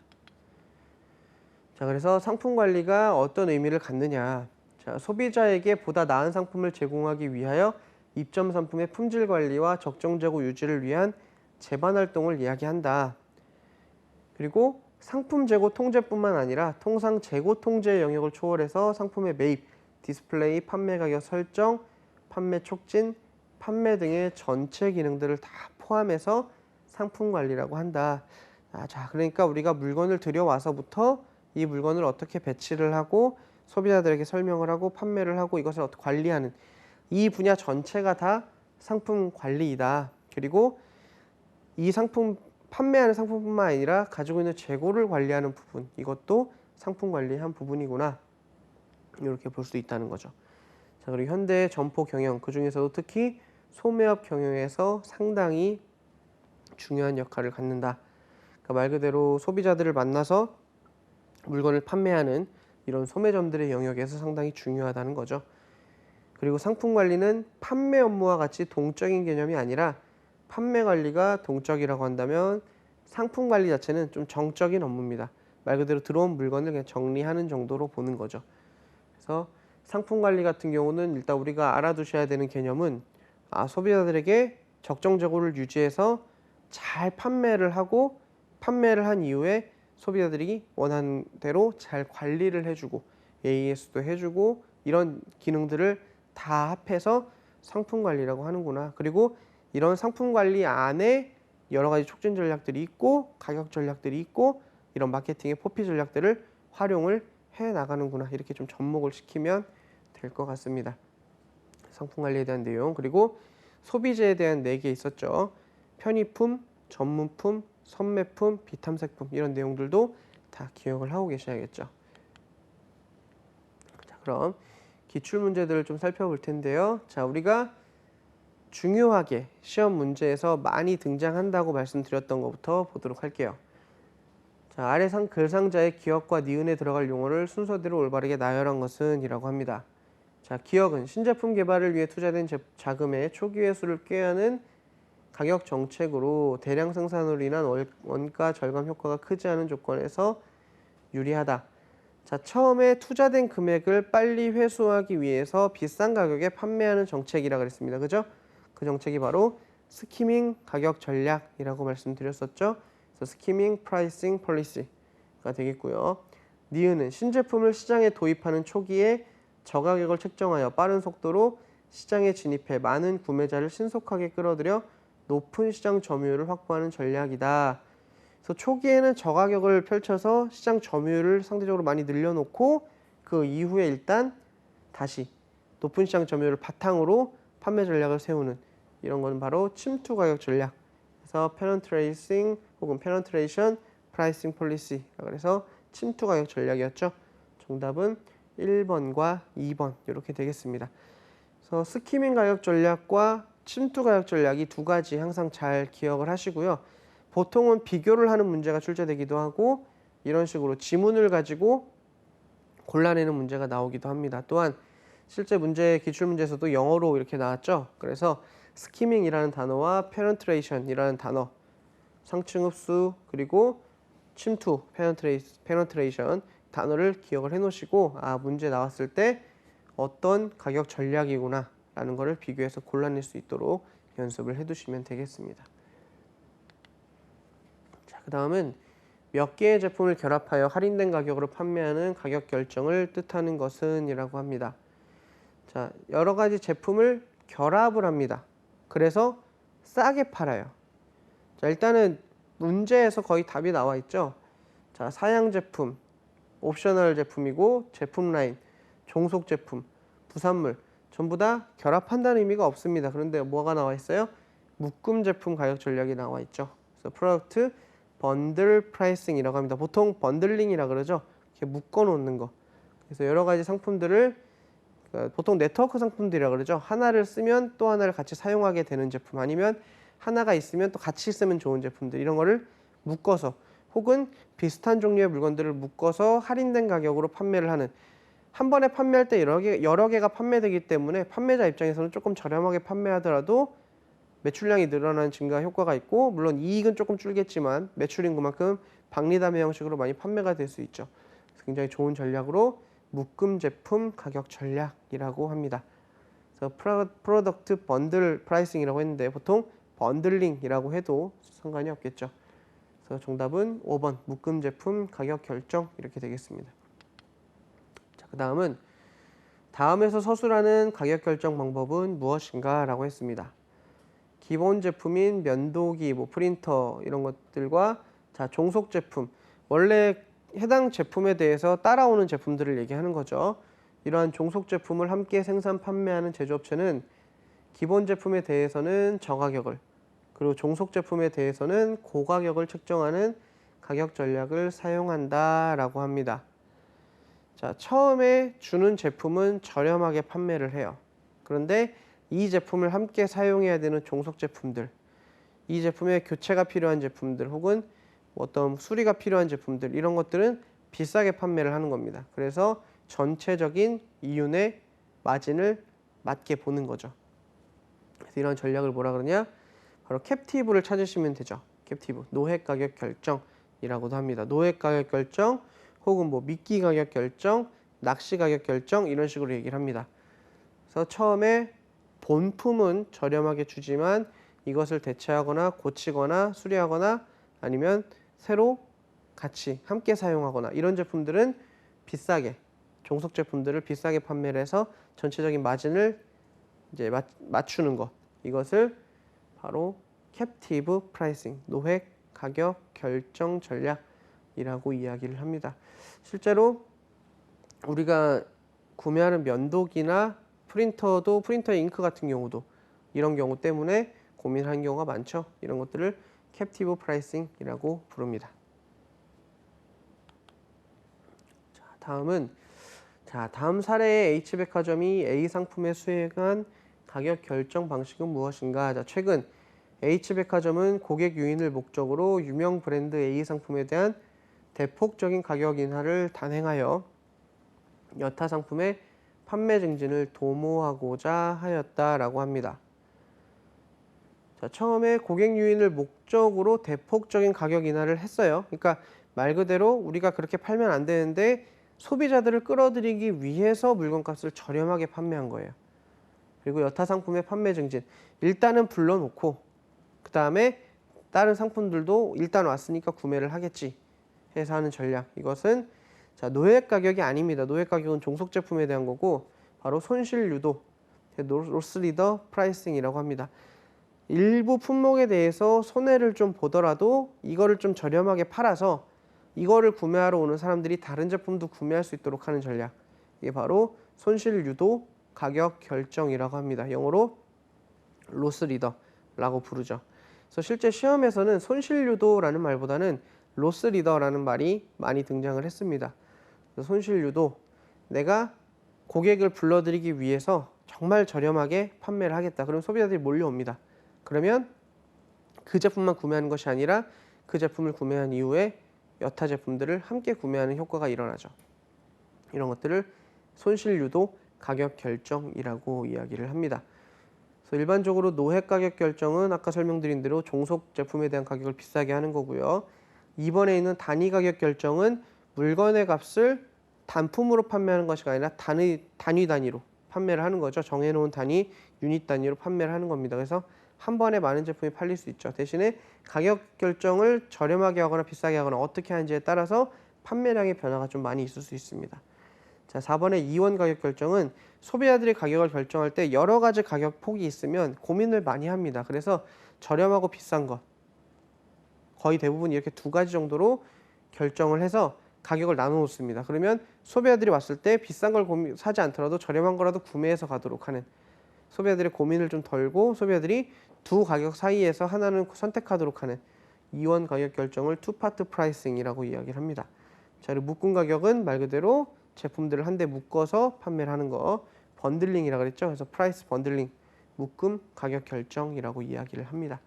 자, 그래서 상품 관리가 어떤 의미를 갖느냐. 자, 소비자에게 보다 나은 상품을 제공하기 위하여 입점 상품의 품질 관리와 적정 재고 유지를 위한 제반 활동을 이야기한다. 그리고 상품 재고 통제뿐만 아니라 통상 재고 통제의 영역을 초월해서 상품의 매입, 디스플레이, 판매 가격 설정, 판매 촉진, 판매 등의 전체 기능들을 다 포함해서 상품 관리라고 한다. 자, 그러니까 우리가 물건을 들여와서부터 이 물건을 어떻게 배치를 하고 소비자들에게 설명을 하고 판매를 하고 이것을 어떻게 관리하는 이 분야 전체가 다 상품 관리이다. 그리고 이 상품 판매하는 상품뿐만 아니라 가지고 있는 재고를 관리하는 부분, 이것도 상품 관리의 한 부분이구나. 이렇게 볼 수 있다는 거죠. 자, 그리고 현대 점포 경영, 그중에서도 특히 소매업 경영에서 상당히 중요한 역할을 갖는다. 그러니까 말 그대로 소비자들을 만나서 물건을 판매하는 이런 소매점들의 영역에서 상당히 중요하다는 거죠. 그리고 상품 관리는 판매 업무와 같이 동적인 개념이 아니라 판매 관리가 동적이라고 한다면 상품 관리 자체는 좀 정적인 업무입니다. 말 그대로 들어온 물건을 그냥 정리하는 정도로 보는 거죠. 그래서 상품 관리 같은 경우는 일단 우리가 알아두셔야 되는 개념은 소비자들에게 적정 재고를 유지해서 잘 판매를 하고 판매를 한 이후에 소비자들이 원하는 대로 잘 관리를 해주고 AS도 해주고 이런 기능들을 다 합해서 상품 관리라고 하는구나. 그리고 이런 상품 관리 안에 여러 가지 촉진 전략들이 있고 가격 전략들이 있고 이런 마케팅의 포피 전략들을 활용을 해 나가는구나. 이렇게 좀 접목을 시키면 될 것 같습니다. 상품 관리에 대한 내용, 그리고 소비재에 대한 4개 있었죠. 편의품, 전문품, 선매품, 비탐색품 이런 내용들도 다 기억을 하고 계셔야겠죠. 자, 그럼 기출 문제들을 좀 살펴볼 텐데요. 자, 우리가 중요하게 시험 문제에서 많이 등장한다고 말씀드렸던 것부터 보도록 할게요. 자, 아래 글상자의 기억과 니은에 들어갈 용어를 순서대로 올바르게 나열한 것은 이라고 합니다. 자, 기억은 신제품 개발을 위해 투자된 자금의 초기 회수를 꾀하는 가격 정책으로 대량 생산으로 인한 원가 절감 효과가 크지 않은 조건에서 유리하다. 자, 처음에 투자된 금액을 빨리 회수하기 위해서 비싼 가격에 판매하는 정책이라 그랬습니다. 그죠? 그 정책이 바로 스키밍 가격 전략이라고 말씀드렸었죠. 그래서 스키밍 프라이싱 폴리시가 되겠고요. 니은은 신제품을 시장에 도입하는 초기에 저가격을 책정하여 빠른 속도로 시장에 진입해 많은 구매자를 신속하게 끌어들여 높은 시장 점유율을 확보하는 전략이다. 그래서 초기에는 저가격을 펼쳐서 시장 점유율을 상대적으로 많이 늘려놓고 그 이후에 일단 다시 높은 시장 점유율을 바탕으로 판매 전략을 세우는 이런 것은 바로 침투 가격 전략. 그래서 페넌트레이싱 혹은 페넌트레이션 프라이싱 폴리시. 그래서 침투 가격 전략이었죠. 정답은 1번과 2번 이렇게 되겠습니다. 그래서 스키밍 가격 전략과 침투 가격 전략이 두 가지 항상 잘 기억을 하시고요. 보통은 비교를 하는 문제가 출제되기도 하고 이런 식으로 지문을 가지고 골라내는 문제가 나오기도 합니다. 또한 실제 문제 기출문제에서도 영어로 이렇게 나왔죠. 그래서 스키밍이라는 단어와 페넌트레이션이라는 단어, 상층 흡수 그리고 침투, 페넌트레이션 단어를 기억을 해놓으시고 문제 나왔을 때 어떤 가격 전략이구나 라는 것을 비교해서 골라낼 수 있도록 연습을 해두시면 되겠습니다. 자, 그 다음은 몇 개의 제품을 결합하여 할인된 가격으로 판매하는 가격 결정을 뜻하는 것은 이라고 합니다. 자, 여러 가지 제품을 결합을 합니다. 그래서 싸게 팔아요. 자, 일단은 문제에서 거의 답이 나와 있죠. 자, 사양 제품, 옵셔널 제품이고 제품 라인, 종속 제품, 부산물 전부 다 결합한다는 의미가 없습니다. 그런데 뭐가 나와 있어요? 묶음 제품 가격 전략이 나와 있죠. 그래서 프로덕트 번들 프라이싱이라고 합니다. 보통 번들링이라 그러죠. 이렇게 묶어 놓는 거. 그래서 여러 가지 상품들을 보통 네트워크 상품들이라 그러죠. 하나를 쓰면 또 하나를 같이 사용하게 되는 제품, 아니면 하나가 있으면 또 같이 쓰면 좋은 제품들, 이런 거를 묶어서 혹은 비슷한 종류의 물건들을 묶어서 할인된 가격으로 판매를 하는, 한 번에 판매할 때 여러 개가 판매되기 때문에 판매자 입장에서는 조금 저렴하게 판매하더라도 매출량이 늘어나는 증가 효과가 있고, 물론 이익은 조금 줄겠지만 매출인 그만큼 박리담의 형식으로 많이 판매가 될 수 있죠. 굉장히 좋은 전략으로 묶음 제품 가격 전략이라고 합니다. 그래서 프로덕트 번들 프라이싱이라고 했는데 보통 번들링이라고 해도 상관이 없겠죠. 그래서 정답은 5번 묶음 제품 가격 결정 이렇게 되겠습니다. 자, 그 다음은 다음에서 서술하는 가격 결정 방법은 무엇인가 라고 했습니다. 기본 제품인 면도기, 뭐 프린터 이런 것들과 자, 종속 제품. 원래 해당 제품에 대해서 따라오는 제품들을 얘기하는 거죠. 이러한 종속 제품을 함께 생산 판매하는 제조업체는 기본 제품에 대해서는 저가격을, 그리고 종속 제품에 대해서는 고가격을 책정하는 가격 전략을 사용한다라고 합니다. 자, 처음에 주는 제품은 저렴하게 판매를 해요. 그런데 이 제품을 함께 사용해야 되는 종속 제품들, 이 제품의 교체가 필요한 제품들 혹은 어떤 수리가 필요한 제품들, 이런 것들은 비싸게 판매를 하는 겁니다. 그래서 전체적인 이윤의 마진을 맞게 보는 거죠. 그래서 이런 전략을 뭐라 그러냐? 바로 캡티브를 찾으시면 되죠. 캡티브, 노획 가격 결정이라고도 합니다. 노획 가격 결정 혹은 뭐 미끼 가격 결정, 낚시 가격 결정, 이런 식으로 얘기를 합니다. 그래서 처음에 본품은 저렴하게 주지만 이것을 대체하거나 고치거나 수리하거나 아니면 새로 같이 함께 사용하거나 이런 제품들은 비싸게, 종속 제품들을 비싸게 판매를 해서 전체적인 마진을 이제 맞추는 것, 이것을 바로 캡티브 프라이싱, 노획 가격 결정 전략이라고 이야기를 합니다. 실제로 우리가 구매하는 면도기나 프린터도, 프린터의 잉크 같은 경우도 이런 경우 때문에 고민하는 경우가 많죠. 이런 것들을 캡티브 프라이싱이라고 부릅니다. 다음 사례의 H백화점이 A 상품에 수행한 가격 결정 방식은 무엇인가? 자, 최근 H백화점은 고객 유인을 목적으로 유명 브랜드 A 상품에 대한 대폭적인 가격 인하를 단행하여 여타 상품의 판매 증진을 도모하고자 하였다라고 합니다. 자, 처음에 고객 유인을 목적으로 대폭적인 가격 인하를 했어요. 그러니까 말 그대로 우리가 그렇게 팔면 안 되는데 소비자들을 끌어들이기 위해서 물건값을 저렴하게 판매한 거예요. 그리고 여타 상품의 판매 증진, 일단은 불러놓고 그 다음에 다른 상품들도 일단 왔으니까 구매를 하겠지 해서 하는 전략. 이것은 자, 노획 가격이 아닙니다. 노획 가격은 종속 제품에 대한 거고 바로 손실 유도, 로스 리더 프라이싱이라고 합니다. 일부 품목에 대해서 손해를 좀 보더라도 이거를 좀 저렴하게 팔아서 이거를 구매하러 오는 사람들이 다른 제품도 구매할 수 있도록 하는 전략. 이게 바로 손실 유도 가격 결정이라고 합니다. 영어로 로스 리더라고 부르죠. 그래서 실제 시험에서는 손실 유도라는 말보다는 로스 리더라는 말이 많이 등장을 했습니다. 손실 유도, 내가 고객을 불러들이기 위해서 정말 저렴하게 판매를 하겠다. 그럼 소비자들이 몰려옵니다. 그러면 그 제품만 구매하는 것이 아니라 그 제품을 구매한 이후에 여타 제품들을 함께 구매하는 효과가 일어나죠. 이런 것들을 손실 유도 가격 결정이라고 이야기를 합니다. 그래서 일반적으로 노획 가격 결정은 아까 설명드린 대로 종속 제품에 대한 가격을 비싸게 하는 거고요. 이번에 있는 단위 가격 결정은 물건의 값을 단품으로 판매하는 것이 아니라 단위 단위로 판매를 하는 거죠. 정해놓은 단위, 유닛 단위로 판매를 하는 겁니다. 그래서 한 번에 많은 제품이 팔릴 수 있죠. 대신에 가격 결정을 저렴하게 하거나 비싸게 하거나 어떻게 하는지에 따라서 판매량의 변화가 좀 많이 있을 수 있습니다. 자, 4번의 이원 가격 결정은 소비자들이 가격을 결정할 때 여러 가지 가격 폭이 있으면 고민을 많이 합니다. 그래서 저렴하고 비싼 것, 거의 대부분 이렇게 두 가지 정도로 결정을 해서 가격을 나눠 놓습니다. 그러면 소비자들이 왔을 때 비싼 걸 사지 않더라도 저렴한 거라도 구매해서 가도록 하는, 소비자들의 고민을 좀 덜고 소비자들이 두 가격 사이에서 하나는 선택하도록 하는 이원 가격 결정을 투파트 프라이싱이라고 이야기를 합니다. 자, 그리고 묶음 가격은 말 그대로 제품들을 한데 묶어서 판매를 하는 거, 번들링이라고 그랬죠. 그래서 프라이스 번들링, 묶음 가격 결정이라고 이야기를 합니다.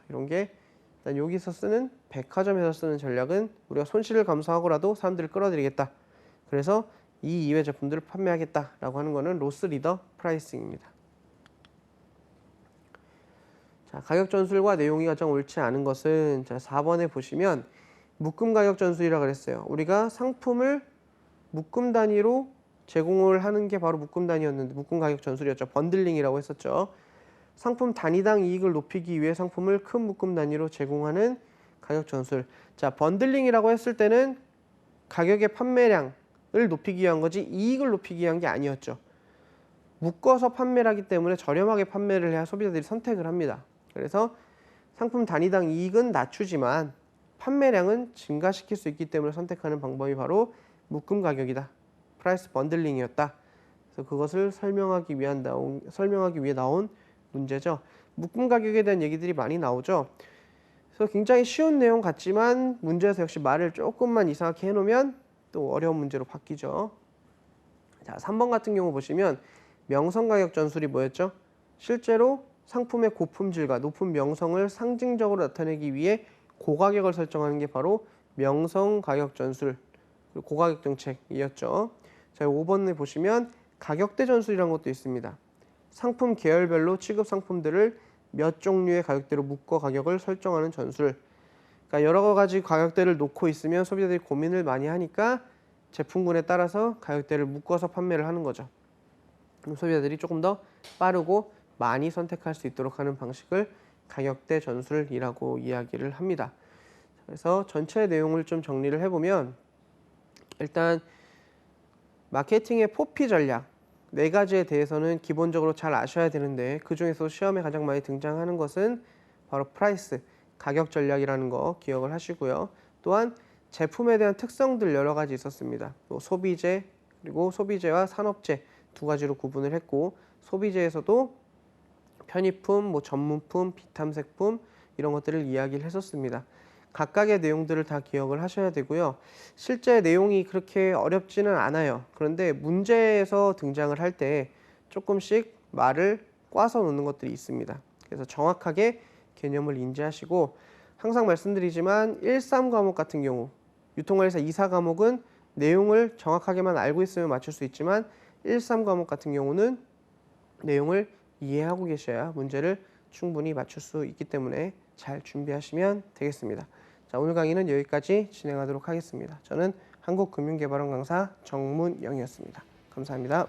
이런 게 일단 여기서 쓰는, 백화점에서 쓰는 전략은 우리가 손실을 감수하고라도 사람들을 끌어들이겠다. 그래서 이 이외 제품들을 판매하겠다라고 하는 거는 로스 리더 프라이싱입니다. 자, 가격 전술과 내용이 가장 옳지 않은 것은 자, 4번에 보시면 묶음 가격 전술이라고 그랬어요. 우리가 상품을 묶음 단위로 제공을 하는 게 바로 묶음 단위였는데 묶음 가격 전술이었죠. 번들링이라고 했었죠. 상품 단위당 이익을 높이기 위해 상품을 큰 묶음 단위로 제공하는 가격 전술. 자, 번들링이라고 했을 때는 가격의 판매량을 높이기 위한 거지 이익을 높이기 위한 게 아니었죠. 묶어서 판매를 하기 때문에 저렴하게 판매를 해야 소비자들이 선택을 합니다. 그래서 상품 단위당 이익은 낮추지만 판매량은 증가시킬 수 있기 때문에 선택하는 방법이 바로 묶음 가격이다. 프라이스 번들링이었다. 그래서 그것을 설명하기 위해 나온 문제죠. 묶음 가격에 대한 얘기들이 많이 나오죠. 그래서 굉장히 쉬운 내용 같지만 문제에서 역시 말을 조금만 이상하게 해놓으면 또 어려운 문제로 바뀌죠. 자, 3번 같은 경우 보시면 명성 가격 전술이 뭐였죠? 실제로 상품의 고품질과 높은 명성을 상징적으로 나타내기 위해 고가격을 설정하는 게 바로 명성 가격 전술, 그리고 고가격 정책이었죠. 자, 5번에 보시면 가격대 전술이라는 것도 있습니다. 상품 계열별로 취급 상품들을 몇 종류의 가격대로 묶어 가격을 설정하는 전술. 그러니까 여러 가지 가격대를 놓고 있으면 소비자들이 고민을 많이 하니까 제품군에 따라서 가격대를 묶어서 판매를 하는 거죠. 그럼 소비자들이 조금 더 빠르고 많이 선택할 수 있도록 하는 방식을 가격대 전술이라고 이야기를 합니다. 그래서 전체 내용을 좀 정리를 해보면 일단 마케팅의 포피 전략 4가지에 대해서는 기본적으로 잘 아셔야 되는데 그중에서 시험에 가장 많이 등장하는 것은 바로 프라이스, 가격 전략이라는 거 기억을 하시고요. 또한 제품에 대한 특성들 여러 가지 있었습니다. 또 소비재, 그리고 소비재와 산업재 2가지로 구분을 했고 소비재에서도 편의품, 전문품, 비탐색품 이런 것들을 이야기를 했었습니다. 각각의 내용들을 다 기억을 하셔야 되고요. 실제 내용이 그렇게 어렵지는 않아요. 그런데 문제에서 등장을 할 때 조금씩 말을 꽈서 놓는 것들이 있습니다. 그래서 정확하게 개념을 인지하시고 항상 말씀드리지만 1, 3 과목 같은 경우 유통관리사 2, 4 과목은 내용을 정확하게만 알고 있으면 맞출 수 있지만 1, 3 과목 같은 경우는 내용을 이해하고 계셔야 문제를 충분히 맞출 수 있기 때문에 잘 준비하시면 되겠습니다. 자, 오늘 강의는 여기까지 진행하도록 하겠습니다. 저는 한국금융개발원 강사 정문영이었습니다. 감사합니다.